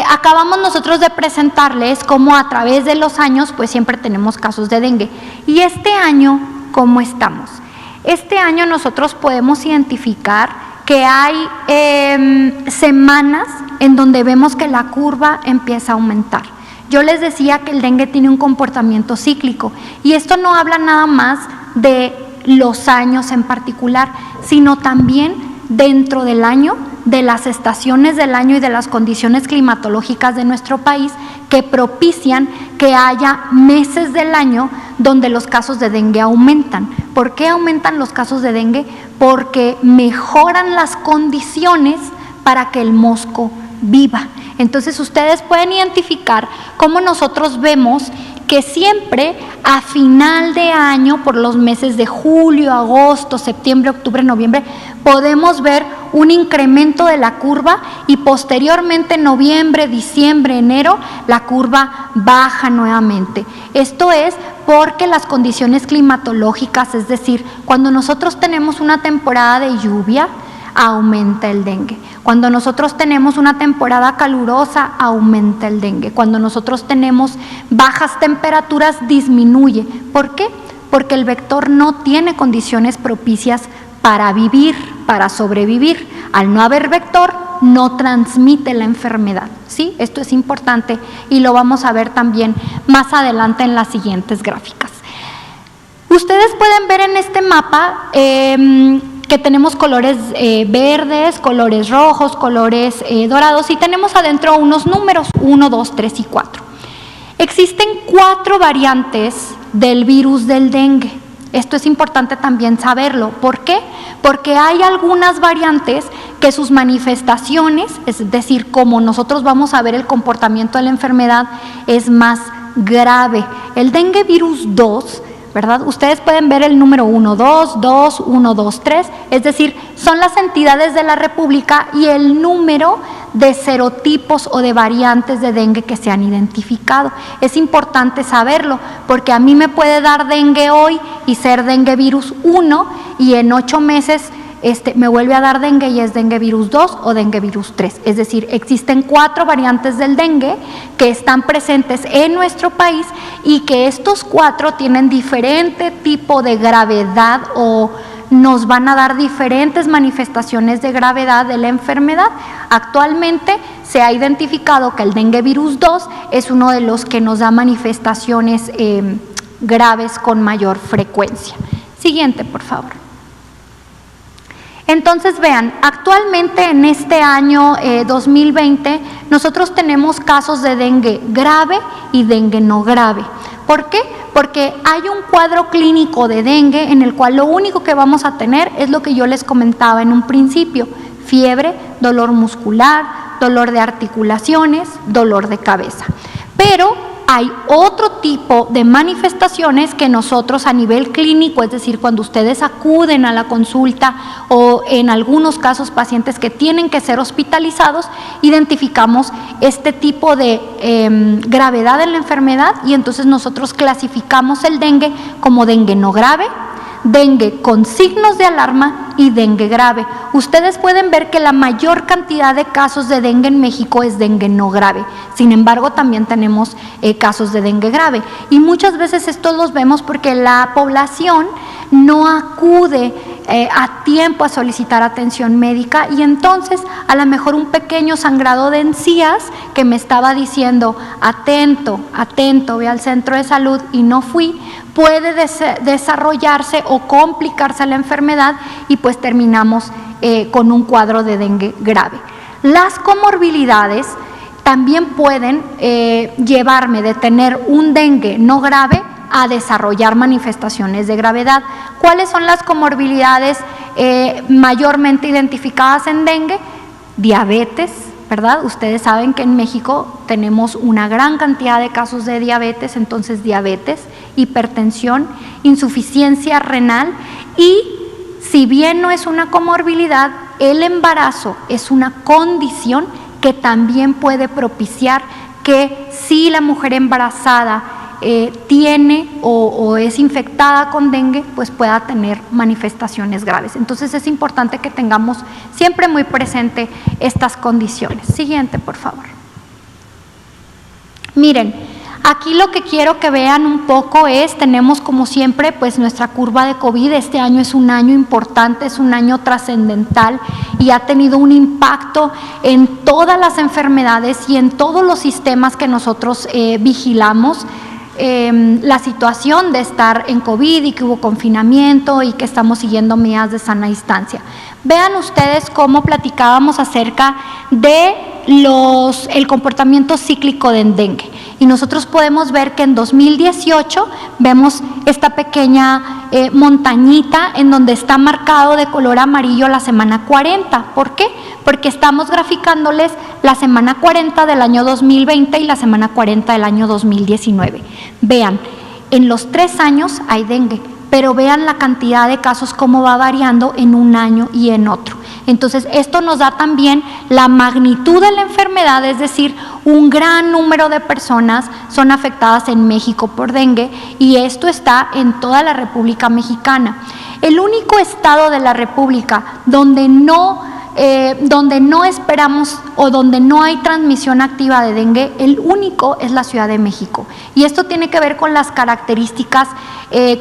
acabamos nosotros de presentarles cómo a través de los años, pues siempre tenemos casos de dengue. Y este año, ¿cómo estamos? Este año nosotros podemos identificar que hay semanas en donde vemos que la curva empieza a aumentar. Yo les decía que el dengue tiene un comportamiento cíclico y esto no habla nada más de los años en particular, sino también dentro del año, de las estaciones del año y de las condiciones climatológicas de nuestro país que propician que haya meses del año donde los casos de dengue aumentan. ¿Por qué aumentan los casos de dengue? Porque mejoran las condiciones para que el mosco viva. Entonces ustedes pueden identificar cómo nosotros vemos que siempre a final de año, por los meses de julio, agosto, septiembre, octubre, noviembre, podemos ver un incremento de la curva y posteriormente en noviembre, diciembre, enero, la curva baja nuevamente. Esto es porque las condiciones climatológicas, es decir, cuando nosotros tenemos una temporada de lluvia, aumenta el dengue. Cuando nosotros tenemos una temporada calurosa, aumenta el dengue. Cuando nosotros tenemos bajas temperaturas, disminuye. ¿Por qué? Porque el vector no tiene condiciones propicias para vivir, para sobrevivir. Al no haber vector, no transmite la enfermedad. ¿Sí? Esto es importante y lo vamos a ver también más adelante en las siguientes gráficas. Ustedes pueden ver en este mapa que tenemos colores verdes, colores rojos, colores dorados y tenemos adentro unos números 1, 2, 3 y 4. Existen 4 variantes del virus del dengue. Esto es importante también saberlo. ¿Por qué? Porque hay algunas variantes que sus manifestaciones, es decir, como nosotros vamos a ver el comportamiento de la enfermedad, es más grave. El dengue virus 2, ¿verdad? Ustedes pueden ver el número 1, 2, 2, 1, 2, 3, es decir, son las entidades de la República y el número de serotipos o de variantes de dengue que se han identificado. Es importante saberlo porque a mí me puede dar dengue hoy y ser dengue virus 1 y en 8 meses me vuelve a dar dengue y es dengue virus 2 o dengue virus 3. Es decir, existen 4 variantes del dengue que están presentes en nuestro país y que estos 4 tienen diferente tipo de gravedad o nos van a dar diferentes manifestaciones de gravedad de la enfermedad. Actualmente se ha identificado que el dengue virus 2 es uno de los que nos da manifestaciones graves con mayor frecuencia. Siguiente, por favor. Entonces vean, actualmente en este año 2020 nosotros tenemos casos de dengue grave y dengue no grave. ¿Por qué? Porque hay un cuadro clínico de dengue en el cual lo único que vamos a tener es lo que yo les comentaba en un principio: fiebre, dolor muscular, dolor de articulaciones, dolor de cabeza. Pero hay otro tipo de manifestaciones que nosotros a nivel clínico, es decir, cuando ustedes acuden a la consulta o en algunos casos pacientes que tienen que ser hospitalizados, identificamos este tipo de gravedad en la enfermedad y entonces nosotros clasificamos el dengue como dengue no grave, dengue con signos de alarma y dengue grave. Ustedes pueden ver que la mayor cantidad de casos de dengue en México es dengue no grave. Sin embargo, también tenemos casos de dengue grave. Y muchas veces estos los vemos porque la población no acude a tiempo a solicitar atención médica y entonces a lo mejor un pequeño sangrado de encías que me estaba diciendo atento, atento, ve al centro de salud y no fui, puede desarrollarse o complicarse la enfermedad y pues terminamos con un cuadro de dengue grave. Las comorbilidades también pueden llevarme de tener un dengue no grave a desarrollar manifestaciones de gravedad. ¿Cuáles son las comorbilidades mayormente identificadas en dengue? Diabetes, ¿verdad? Ustedes saben que en México tenemos una gran cantidad de casos de diabetes, entonces diabetes, hipertensión, insuficiencia renal y, si bien no es una comorbilidad, el embarazo es una condición que también puede propiciar que si la mujer embarazada tiene o es infectada con dengue, pues pueda tener manifestaciones graves. Entonces es importante que tengamos siempre muy presente estas condiciones. Siguiente, por favor. Miren, aquí lo que quiero que vean un poco es, tenemos como siempre pues nuestra curva de COVID. Este año es un año importante, es un año trascendental y ha tenido un impacto en todas las enfermedades y en todos los sistemas que nosotros vigilamos. La situación de estar en COVID y que hubo confinamiento y que estamos siguiendo medidas de sana distancia. Vean ustedes cómo platicábamos acerca de el comportamiento cíclico del dengue. Y nosotros podemos ver que en 2018 vemos esta pequeña montañita en donde está marcado de color amarillo la semana 40. ¿Por qué? Porque estamos graficándoles la semana 40 del año 2020 y la semana 40 del año 2019. Vean, en los 3 años hay dengue, pero vean la cantidad de casos cómo va variando en un año y en otro. Entonces, esto nos da también la magnitud de la enfermedad, es decir, un gran número de personas son afectadas en México por dengue y esto está en toda la República Mexicana. El único estado de la República donde no esperamos o donde no hay transmisión activa de dengue, el único es la Ciudad de México. Y esto tiene que ver con las características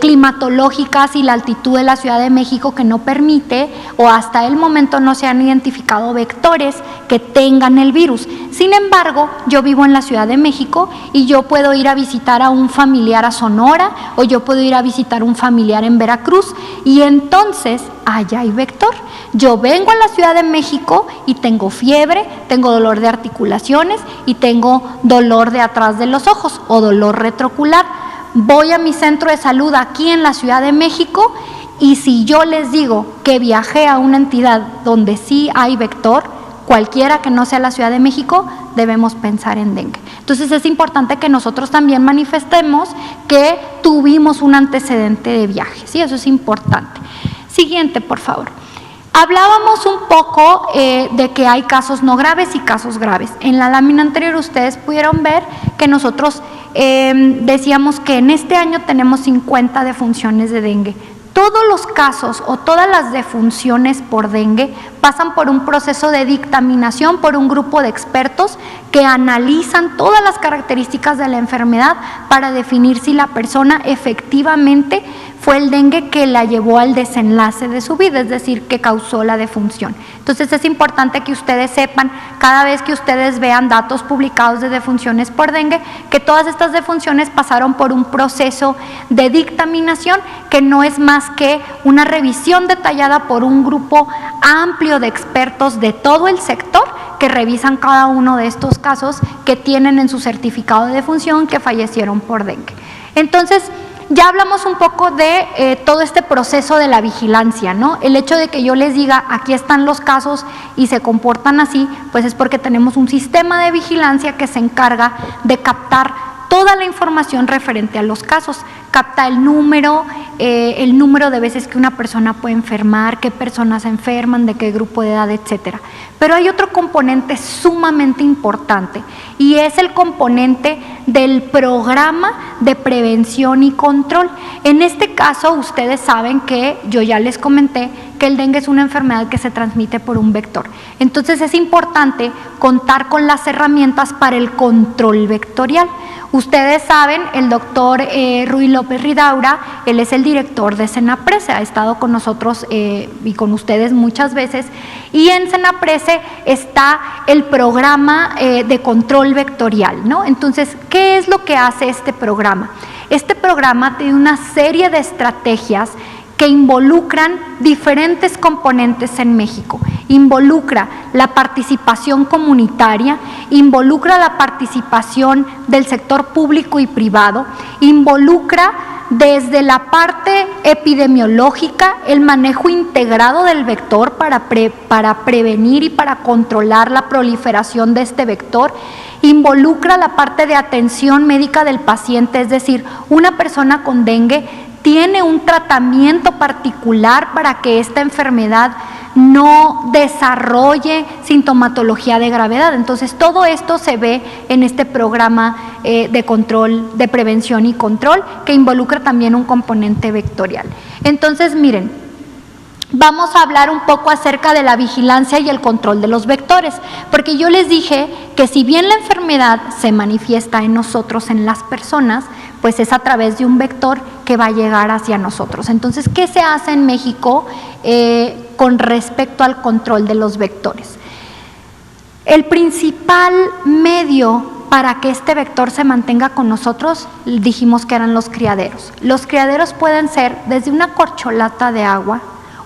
climatológicas y la altitud de la Ciudad de México, que no permite, o hasta el momento no se han identificado vectores que tengan el virus. Sin embargo, yo vivo en la Ciudad de México y yo puedo ir a visitar a un familiar a Sonora o yo puedo ir a visitar a un familiar en Veracruz y entonces allá hay vector. Yo vengo a la Ciudad de México y tengo fiebre, tengo dolor de articulaciones y tengo dolor de atrás de los ojos o dolor retroocular. Voy a mi centro de salud aquí en la Ciudad de México y si yo les digo que viajé a una entidad donde sí hay vector, cualquiera que no sea la Ciudad de México, debemos pensar en dengue. Entonces es importante que nosotros también manifestemos que tuvimos un antecedente de viaje, ¿sí? Eso es importante. Siguiente, por favor. Hablábamos un poco de que hay casos no graves y casos graves. En la lámina anterior ustedes pudieron ver que nosotros decíamos que en este año tenemos 50 defunciones de dengue. Todos los casos o todas las defunciones por dengue pasan por un proceso de dictaminación por un grupo de expertos que analizan todas las características de la enfermedad para definir si la persona efectivamente fue el dengue que la llevó al desenlace de su vida, es decir, que causó la defunción. Entonces es importante que ustedes sepan, cada vez que ustedes vean datos publicados de defunciones por dengue, que todas estas defunciones pasaron por un proceso de dictaminación que no es más que una revisión detallada por un grupo amplio de expertos de todo el sector que revisan cada uno de estos casos que tienen en su certificado de defunción que fallecieron por dengue. Entonces, ya hablamos un poco de todo este proceso de la vigilancia, ¿no? El hecho de que yo les diga, aquí están los casos y se comportan así, pues es porque tenemos un sistema de vigilancia que se encarga de captar toda la información referente a los casos, capta el número de veces que una persona puede enfermar, qué personas se enferman, de qué grupo de edad, etcétera. Pero hay otro componente sumamente importante y es el componente del programa de prevención y control. En este caso, ustedes saben que yo ya les comenté que el dengue es una enfermedad que se transmite por un vector. Entonces es importante contar con las herramientas para el control vectorial. Ustedes saben, el doctor Ruy López Ridaura, él es el director de Senaprece, ha estado con nosotros y con ustedes muchas veces, y en Senaprece está el programa de control vectorial, ¿no? Entonces, ¿qué es lo que hace este programa? Este programa tiene una serie de estrategias que involucran diferentes componentes en México. Involucra la participación comunitaria, involucra la participación del sector público y privado, involucra desde la parte epidemiológica el manejo integrado del vector para prevenir y para controlar la proliferación de este vector, involucra la parte de atención médica del paciente, es decir, una persona con dengue tiene un tratamiento particular para que esta enfermedad no desarrolle sintomatología de gravedad. Entonces, todo esto se ve en este programa de control, de prevención y control, que involucra también un componente vectorial. Entonces, miren, vamos a hablar un poco acerca de la vigilancia y el control de los vectores, porque yo les dije que si bien la enfermedad se manifiesta en nosotros, en las personas, pues es a través de un vector que va a llegar hacia nosotros. Entonces, ¿qué se hace en México con respecto al control de los vectores? El principal medio para que este vector se mantenga con nosotros, dijimos que eran los criaderos. Los criaderos pueden ser desde una corcholata de agua,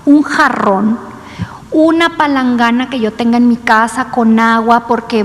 un jarrón, una palangana que yo tenga en mi casa con agua porque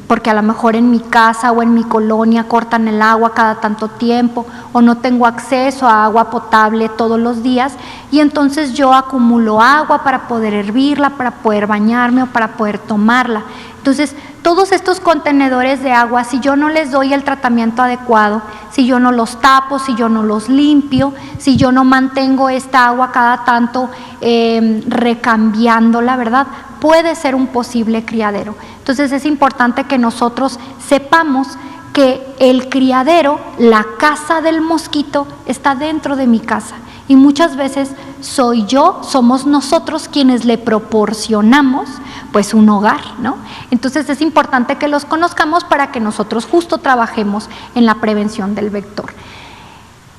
porque a lo mejor en mi casa o en mi colonia cortan el agua cada tanto tiempo o no tengo acceso a agua potable todos los días, y entonces yo acumulo agua para poder hervirla, para poder bañarme o para poder tomarla. Entonces, todos estos contenedores de agua, si yo no les doy el tratamiento adecuado, si yo no los tapo, si yo no los limpio, si yo no mantengo esta agua cada tanto recambiándola, ¿verdad?, puede ser un posible criadero. Entonces, es importante que nosotros sepamos que el criadero, la casa del mosquito, está dentro de mi casa. Y muchas veces somos nosotros quienes le proporcionamos pues un hogar, ¿no? Entonces es importante que los conozcamos para que nosotros justo trabajemos en la prevención del vector.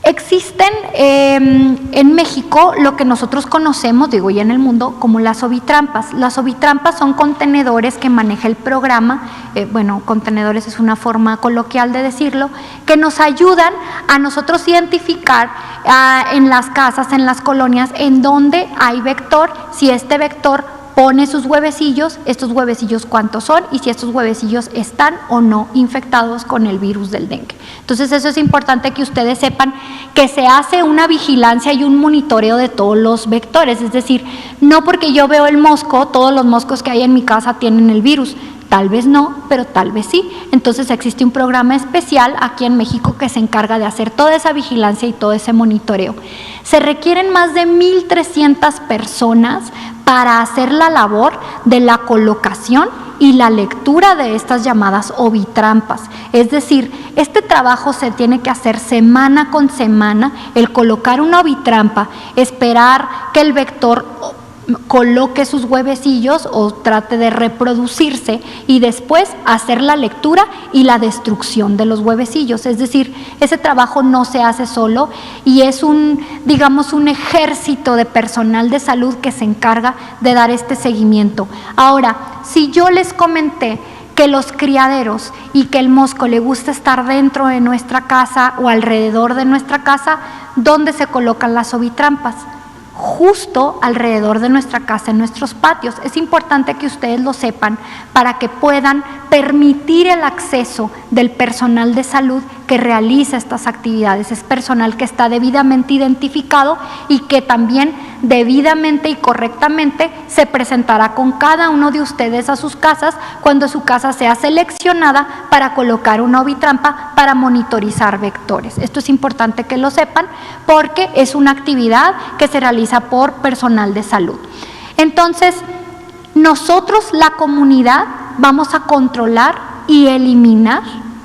Existen en México lo que nosotros conocemos, y en el mundo, como las ovitrampas. Las ovitrampas son contenedores que maneja el programa, contenedores es una forma coloquial de decirlo, que nos ayudan a nosotros identificar en las casas, en las colonias, en donde hay vector, si este vector pone sus huevecillos, estos huevecillos cuántos son y si estos huevecillos están o no infectados con el virus del dengue. Entonces, eso es importante que ustedes sepan que se hace una vigilancia y un monitoreo de todos los vectores, es decir, no porque yo veo el mosco, todos los moscos que hay en mi casa tienen el virus. Tal vez no, pero tal vez sí. Entonces existe un programa especial aquí en México que se encarga de hacer toda esa vigilancia y todo ese monitoreo. Se requieren más de 1,300 personas para hacer la labor de la colocación y la lectura de estas llamadas ovitrampas. Es decir, este trabajo se tiene que hacer semana con semana, el colocar una ovitrampa, esperar que el vector coloque sus huevecillos o trate de reproducirse y después hacer la lectura y la destrucción de los huevecillos. Es decir, ese trabajo no se hace solo y es un ejército de personal de salud que se encarga de dar este seguimiento. Ahora, si yo les comenté que los criaderos y que el mosco le gusta estar dentro de nuestra casa o alrededor de nuestra casa, ¿dónde se colocan las ovitrampas? Justo alrededor de nuestra casa, en nuestros patios. Es importante que ustedes lo sepan para que puedan permitir el acceso del personal de salud que realiza estas actividades. Es personal que está debidamente identificado y que también debidamente y correctamente se presentará con cada uno de ustedes a sus casas cuando su casa sea seleccionada para colocar una ovitrampa para monitorizar vectores. Esto es importante que lo sepan porque es una actividad que se realiza por personal de salud. Entonces, nosotros, la comunidad, vamos a controlar y eliminar,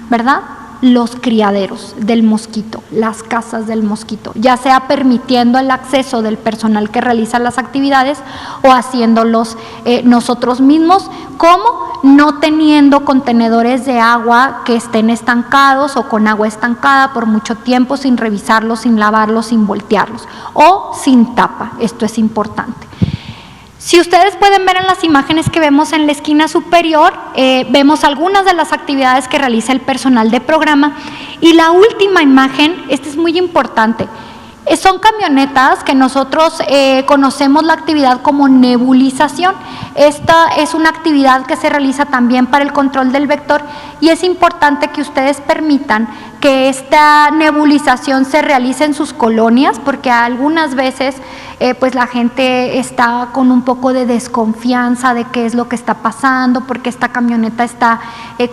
¿verdad?, los criaderos del mosquito, las casas del mosquito, ya sea permitiendo el acceso del personal que realiza las actividades o haciéndolos nosotros mismos, como no teniendo contenedores de agua que estén estancados o con agua estancada por mucho tiempo sin revisarlos, sin lavarlos, sin voltearlos o sin tapa. Esto es importante. Si ustedes pueden ver en las imágenes que vemos en la esquina superior, vemos algunas de las actividades que realiza el personal de programa. Y la última imagen, esta es muy importante, Son camionetas que nosotros conocemos la actividad como nebulización. Esta es una actividad que se realiza también para el control del vector y es importante que ustedes permitan que esta nebulización se realice en sus colonias, porque algunas veces pues la gente está con un poco de desconfianza de qué es lo que está pasando, porque esta camioneta está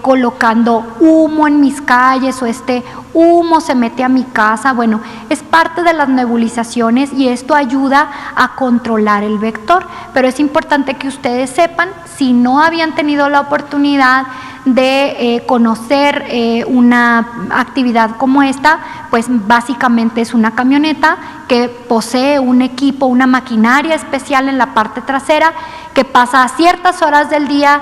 colocando humo en mis calles o este humo se mete a mi casa. Bueno, es parte de las nebulizaciones y esto ayuda a controlar el vector, pero es importante que ustedes sepan, si no habían tenido la oportunidad de conocer una actividad como esta, pues básicamente es una camioneta que posee un equipo, una maquinaria especial en la parte trasera que pasa a ciertas horas del día,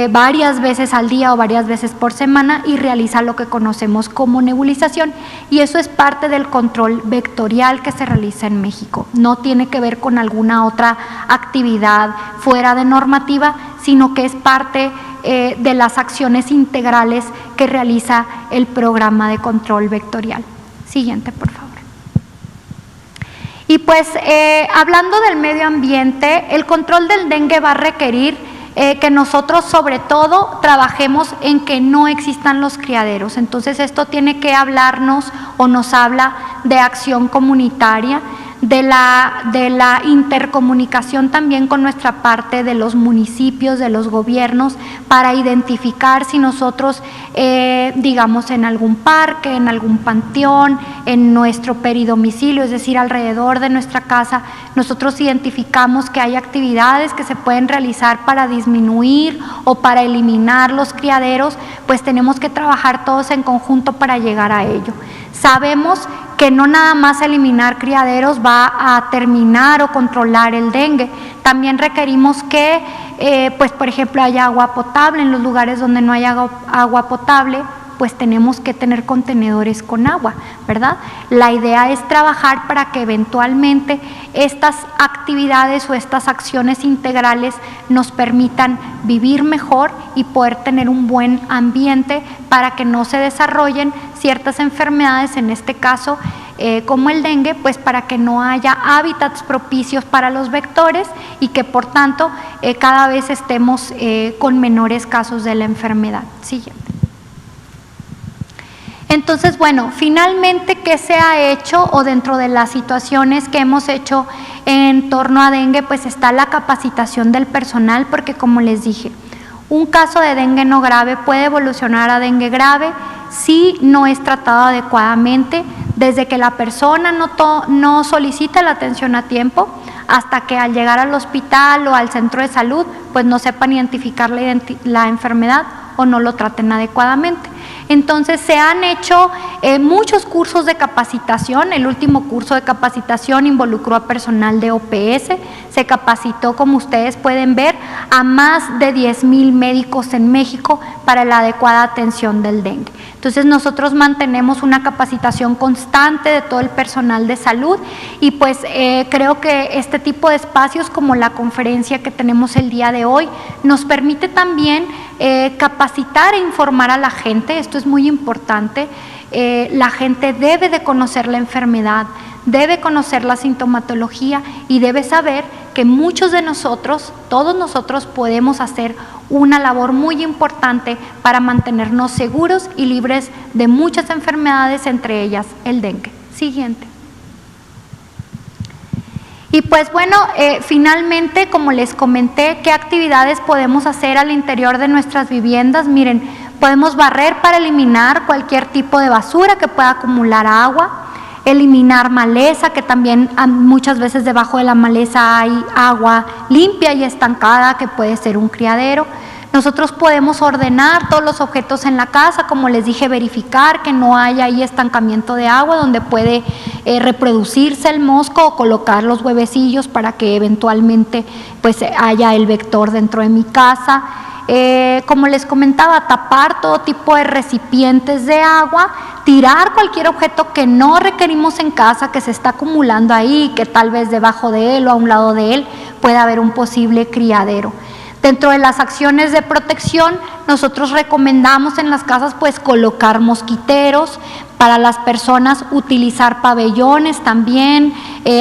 varias veces al día o varias veces por semana y realiza lo que conocemos como nebulización, y eso es parte del control vectorial que se realiza en México. No tiene que ver con alguna otra actividad fuera de normativa, sino que es parte de las acciones integrales que realiza el programa de control vectorial. Siguiente, por favor. Y pues hablando del medio ambiente, el control del dengue va a requerir que nosotros sobre todo trabajemos en que no existan los criaderos. Entonces esto tiene que hablarnos o nos habla de acción comunitaria, de la intercomunicación también con nuestra parte de los municipios, de los gobiernos, para identificar si nosotros, digamos, en algún parque, en algún panteón, en nuestro peridomicilio, es decir, alrededor de nuestra casa, nosotros identificamos que hay actividades que se pueden realizar para disminuir o para eliminar los criaderos, pues tenemos que trabajar todos en conjunto para llegar a ello. Sabemos que no nada más eliminar criaderos va a terminar o controlar el dengue, también requerimos que, pues por ejemplo, haya agua potable. En los lugares donde no hay agua potable, pues tenemos que tener contenedores con agua, ¿verdad? La idea es trabajar para que eventualmente estas actividades o estas acciones integrales nos permitan vivir mejor y poder tener un buen ambiente para que no se desarrollen ciertas enfermedades, en este caso como el dengue, pues para que no haya hábitats propicios para los vectores y que por tanto cada vez estemos con menores casos de la enfermedad. Siguiente. Entonces, bueno, finalmente, ¿qué se ha hecho? O dentro de las situaciones que hemos hecho en torno a dengue, pues está la capacitación del personal, porque como les dije, un caso de dengue no grave puede evolucionar a dengue grave si no es tratado adecuadamente, desde que la persona no solicita la atención a tiempo hasta que al llegar al hospital o al centro de salud, pues no sepan identificar la enfermedad o no lo traten adecuadamente. Entonces se han hecho muchos cursos de capacitación. El último curso de capacitación involucró a personal de OPS, se capacitó, como ustedes pueden ver, a más de 10,000 médicos en México para la adecuada atención del dengue. Entonces nosotros mantenemos una capacitación constante de todo el personal de salud y pues creo que este tipo de espacios como la conferencia que tenemos el día de hoy nos permite también capacitar e informar a la gente. Esto es muy importante. La gente debe de conocer la enfermedad, debe conocer la sintomatología y debe saber que muchos de nosotros, todos nosotros podemos hacer una labor muy importante para mantenernos seguros y libres de muchas enfermedades, entre ellas el dengue. Siguiente. Y pues bueno, finalmente, como les comenté, ¿qué actividades podemos hacer al interior de nuestras viviendas? Miren, podemos barrer para eliminar cualquier tipo de basura que pueda acumular agua, eliminar maleza, que también muchas veces debajo de la maleza hay agua limpia y estancada que puede ser un criadero. Nosotros podemos ordenar todos los objetos en la casa, como les dije, verificar que no haya ahí estancamiento de agua donde puede reproducirse el mosco o colocar los huevecillos para que eventualmente pues haya el vector dentro de mi casa. Como les comentaba, tapar todo tipo de recipientes de agua, tirar cualquier objeto que no requerimos en casa, que se está acumulando ahí, que tal vez debajo de él o a un lado de él pueda haber un posible criadero. Dentro de las acciones de protección, nosotros recomendamos en las casas pues colocar mosquiteros, Para las personas, utilizar pabellones también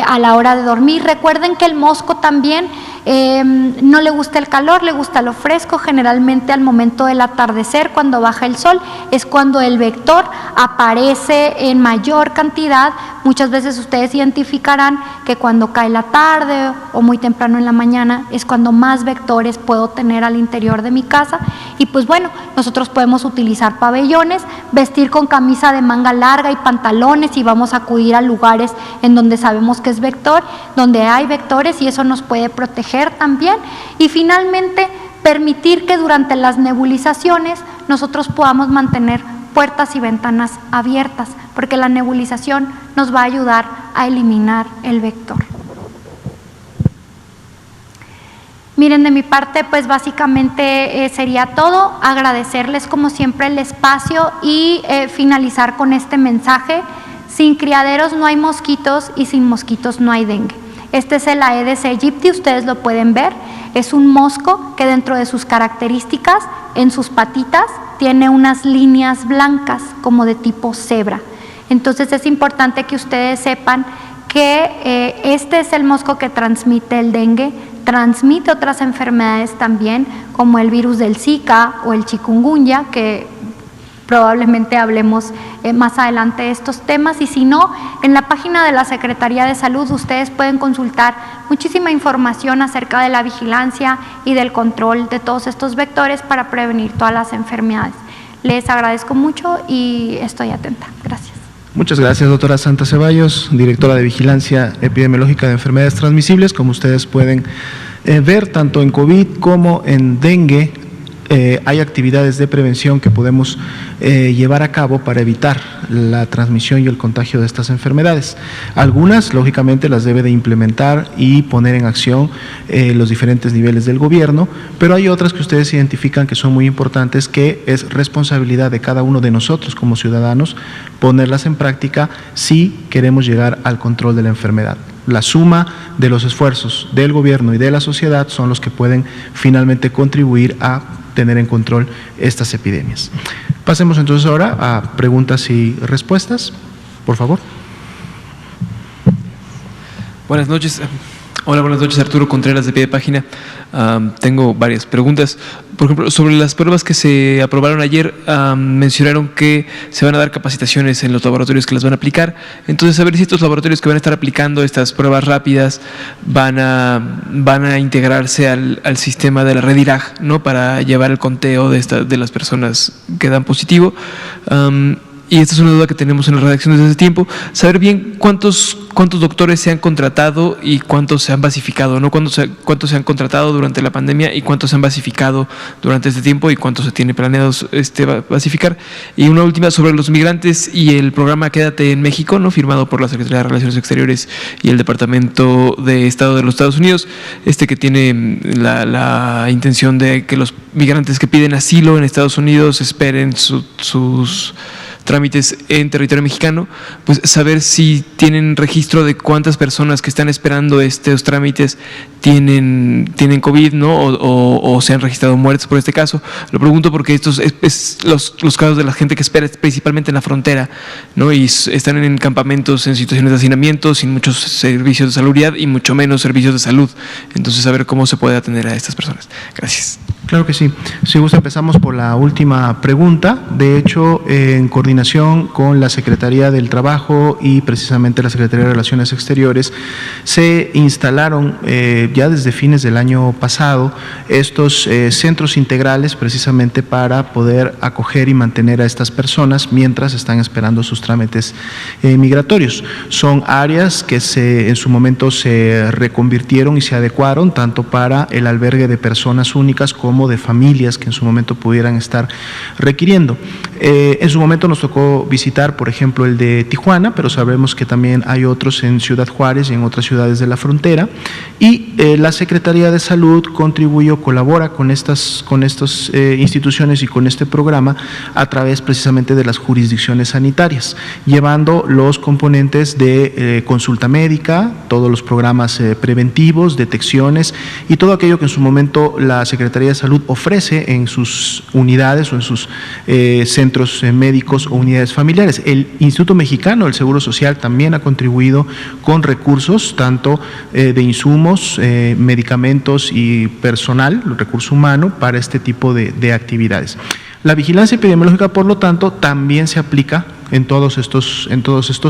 a la hora de dormir. Recuerden que el mosco también no le gusta el calor, le gusta lo fresco. Generalmente al momento del atardecer, cuando baja el sol, es cuando el vector aparece en mayor cantidad. Muchas veces ustedes identificarán que cuando cae la tarde o muy temprano en la mañana es cuando más vectores puedo tener al interior de mi casa. Y pues bueno, nosotros podemos utilizar pabellones, vestir con camisa de manga larga y pantalones, y vamos a acudir a lugares en donde sabemos que es vector, donde hay vectores, y eso nos puede proteger también. Y finalmente, permitir que durante las nebulizaciones nosotros podamos mantener puertas y ventanas abiertas, porque la nebulización nos va a ayudar a eliminar el vector. Miren, de mi parte, pues básicamente sería todo. Agradecerles como siempre el espacio y finalizar con este mensaje: sin criaderos no hay mosquitos y sin mosquitos no hay dengue. Este es el Aedes aegypti, ustedes lo pueden ver. Es un mosco que dentro de sus características, en sus patitas, tiene unas líneas blancas como de tipo cebra. Entonces es importante que ustedes sepan que este es el mosco que transmite el dengue. Transmite otras enfermedades también, como el virus del Zika o el chikungunya, que probablemente hablemos más adelante de estos temas. Y si no, en la página de la Secretaría de Salud ustedes pueden consultar muchísima información acerca de la vigilancia y del control de todos estos vectores para prevenir todas las enfermedades. Les agradezco mucho y estoy atenta. Gracias. Muchas gracias, doctora Santa Ceballos, directora de Vigilancia Epidemiológica de Enfermedades Transmisibles. Como ustedes pueden ver, tanto en COVID como en dengue, hay actividades de prevención que podemos llevar a cabo para evitar la transmisión y el contagio de estas enfermedades. Algunas, lógicamente, las debe de implementar y poner en acción los diferentes niveles del gobierno, pero hay otras que ustedes identifican que son muy importantes, que es responsabilidad de cada uno de nosotros como ciudadanos ponerlas en práctica si queremos llegar al control de la enfermedad. La suma de los esfuerzos del gobierno y de la sociedad son los que pueden finalmente contribuir a tener en control estas epidemias. Pasemos entonces ahora a preguntas y respuestas, por favor. Buenas noches. Hola, buenas noches, Arturo Contreras, de Pie de Página. Tengo varias preguntas. Por ejemplo, sobre las pruebas que se aprobaron ayer, mencionaron que se van a dar capacitaciones en los laboratorios que las van a aplicar. Entonces, a ver si estos laboratorios que van a estar aplicando estas pruebas rápidas van a integrarse al sistema de la red IRAG, ¿no?, para llevar el conteo de las personas que dan positivo. Y esta es una duda que tenemos en la redacción desde hace tiempo: saber bien cuántos doctores se han contratado y cuántos se han basificado, ¿no? Cuántos se han contratado durante la pandemia y cuántos se han basificado durante este tiempo y cuántos se tiene planeado basificar. Y una última sobre los migrantes y el programa Quédate en México, ¿no?, firmado por la Secretaría de Relaciones Exteriores y el Departamento de Estado de los Estados Unidos, que tiene la intención de que los migrantes que piden asilo en Estados Unidos esperen sus trámites en territorio mexicano. Pues saber si tienen registro de cuántas personas que están esperando estos trámites tienen COVID, ¿no?, o se han registrado muertes por este caso. Lo pregunto porque estos los casos de la gente que espera principalmente en la frontera, ¿no?, y están en campamentos en situaciones de hacinamiento, sin muchos servicios de salubridad y mucho menos servicios de salud. Entonces, saber cómo se puede atender a estas personas. Gracias. Claro que sí. Si gusta, empezamos por la última pregunta. De hecho, en coordinación con la Secretaría del Trabajo y precisamente la Secretaría de Relaciones Exteriores, se instalaron ya desde fines del año pasado estos centros integrales precisamente para poder acoger y mantener a estas personas mientras están esperando sus trámites migratorios. Son áreas que en su momento se reconvirtieron y se adecuaron tanto para el albergue de personas únicas como de familias que en su momento pudieran estar requiriendo. En su momento nos tocó visitar, por ejemplo, el de Tijuana, pero sabemos que también hay otros en Ciudad Juárez y en otras ciudades de la frontera, y la Secretaría de Salud colabora con estas instituciones y con este programa a través precisamente de las jurisdicciones sanitarias, llevando los componentes de consulta médica, todos los programas preventivos, detecciones y todo aquello que en su momento la Secretaría de Salud Salud ofrece en sus unidades o en sus centros médicos o unidades familiares. El Instituto Mexicano del Seguro Social también ha contribuido con recursos, tanto de insumos, medicamentos y personal, recurso humano, para este tipo de actividades. La vigilancia epidemiológica, por lo tanto, también se aplica en todos estos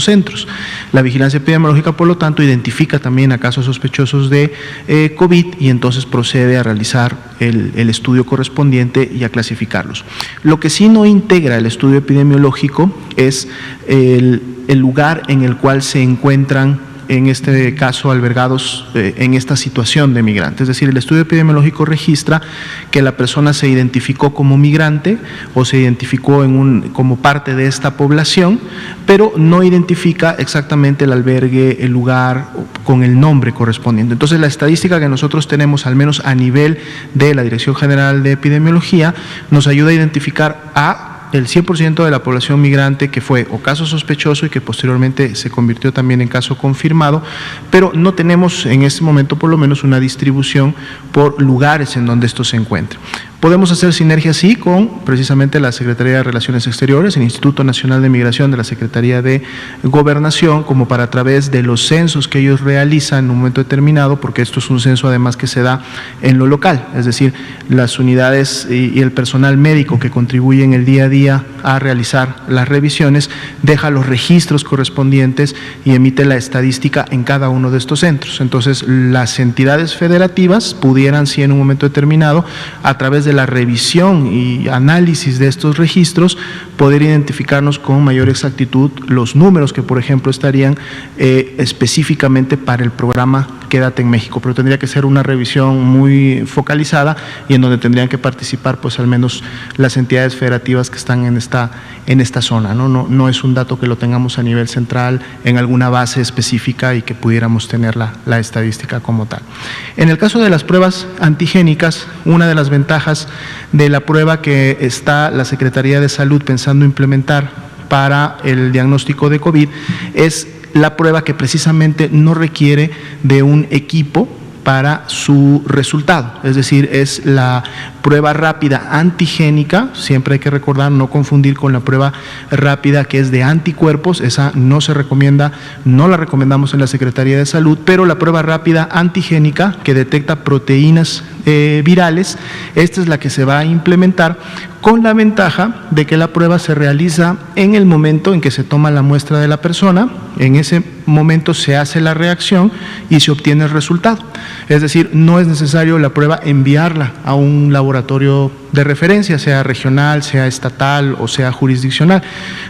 centros. La vigilancia epidemiológica, por lo tanto, identifica también a casos sospechosos de COVID y entonces procede a realizar el estudio correspondiente y a clasificarlos. Lo que sí no integra el estudio epidemiológico es el lugar en el cual se encuentran, en este caso, albergados en esta situación de migrante. Es decir, el estudio epidemiológico registra que la persona se identificó como migrante o se identificó como parte de esta población, pero no identifica exactamente el albergue, el lugar con el nombre correspondiente. Entonces, la estadística que nosotros tenemos, al menos a nivel de la Dirección General de Epidemiología, nos ayuda a identificar el 100% de la población migrante que fue o caso sospechoso y que posteriormente se convirtió también en caso confirmado, pero no tenemos en este momento por lo menos una distribución por lugares en donde esto se encuentra. Podemos hacer sinergia, sí, con precisamente la Secretaría de Relaciones Exteriores, el Instituto Nacional de Migración de la Secretaría de Gobernación, como para a través de los censos que ellos realizan en un momento determinado, porque esto es un censo además que se da en lo local, es decir, las unidades y el personal médico que contribuyen el día a día a realizar las revisiones, deja los registros correspondientes y emite la estadística en cada uno de estos centros. Entonces, las entidades federativas pudieran, sí, en un momento determinado, a través de la revisión y análisis de estos registros, poder identificarnos con mayor exactitud los números que, por ejemplo, estarían específicamente para el programa Quédate en México, pero tendría que ser una revisión muy focalizada y en donde tendrían que participar pues al menos las entidades federativas que están en esta zona, ¿no? No es un dato que lo tengamos a nivel central en alguna base específica y que pudiéramos tener la estadística como tal. En el caso de las pruebas antigénicas, una de las ventajas de la prueba que está la Secretaría de Salud pensando implementar para el diagnóstico de COVID es la prueba que precisamente no requiere de un equipo para su resultado, es decir, es la prueba rápida antigénica. Siempre hay que recordar, no confundir con la prueba rápida que es de anticuerpos, esa no se recomienda, no la recomendamos en la Secretaría de Salud, pero la prueba rápida antigénica que detecta proteínas virales, esta es la que se va a implementar, con la ventaja de que la prueba se realiza en el momento en que se toma la muestra de la persona, en ese momento se hace la reacción y se obtiene el resultado. Es decir, no es necesario la prueba enviarla a un laboratorio de referencia, sea regional, sea estatal o sea jurisdiccional.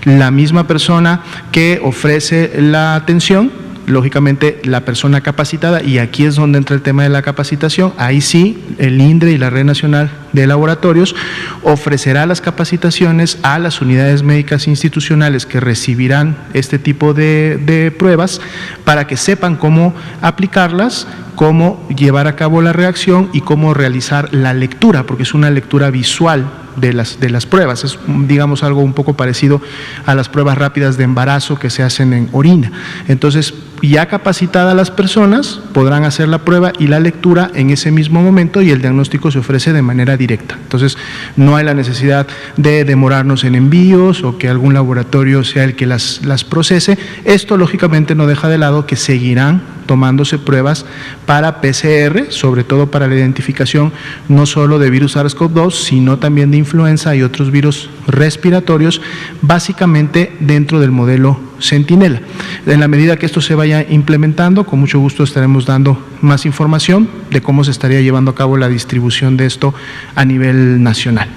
La misma persona que ofrece la atención, lógicamente la persona capacitada, y aquí es donde entra el tema de la capacitación, ahí sí el INDRE y la Red Nacional de Laboratorios ofrecerá las capacitaciones a las unidades médicas institucionales que recibirán este tipo de pruebas para que sepan cómo aplicarlas, cómo llevar a cabo la reacción y cómo realizar la lectura, porque es una lectura visual de las pruebas, es digamos algo un poco parecido a las pruebas rápidas de embarazo que se hacen en orina. Entonces, ya capacitadas las personas podrán hacer la prueba y la lectura en ese mismo momento y el diagnóstico se ofrece de manera directa. Entonces, no hay la necesidad de demorarnos en envíos o que algún laboratorio sea el que las procese. Esto lógicamente no deja de lado que seguirán tomándose pruebas para PCR, sobre todo para la identificación no solo de virus SARS-CoV-2, sino también de influenza y otros virus respiratorios, básicamente dentro del modelo Centinela. En la medida que esto se vaya implementando, con mucho gusto estaremos dando más información de cómo se estaría llevando a cabo la distribución de esto a nivel nacional.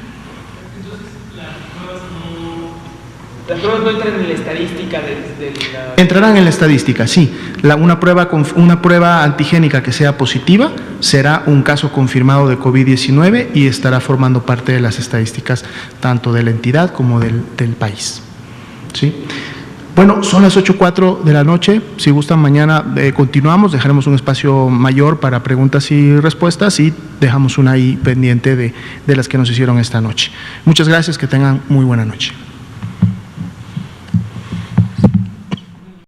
¿Las pruebas no entran en la estadística Entrarán en la estadística, sí. Una prueba antigénica que sea positiva será un caso confirmado de COVID-19 y estará formando parte de las estadísticas tanto de la entidad como del país. ¿Sí? Bueno, son las 8:04 de la noche. Si gustan, mañana continuamos, dejaremos un espacio mayor para preguntas y respuestas y dejamos una ahí pendiente de las que nos hicieron esta noche. Muchas gracias, que tengan muy buena noche.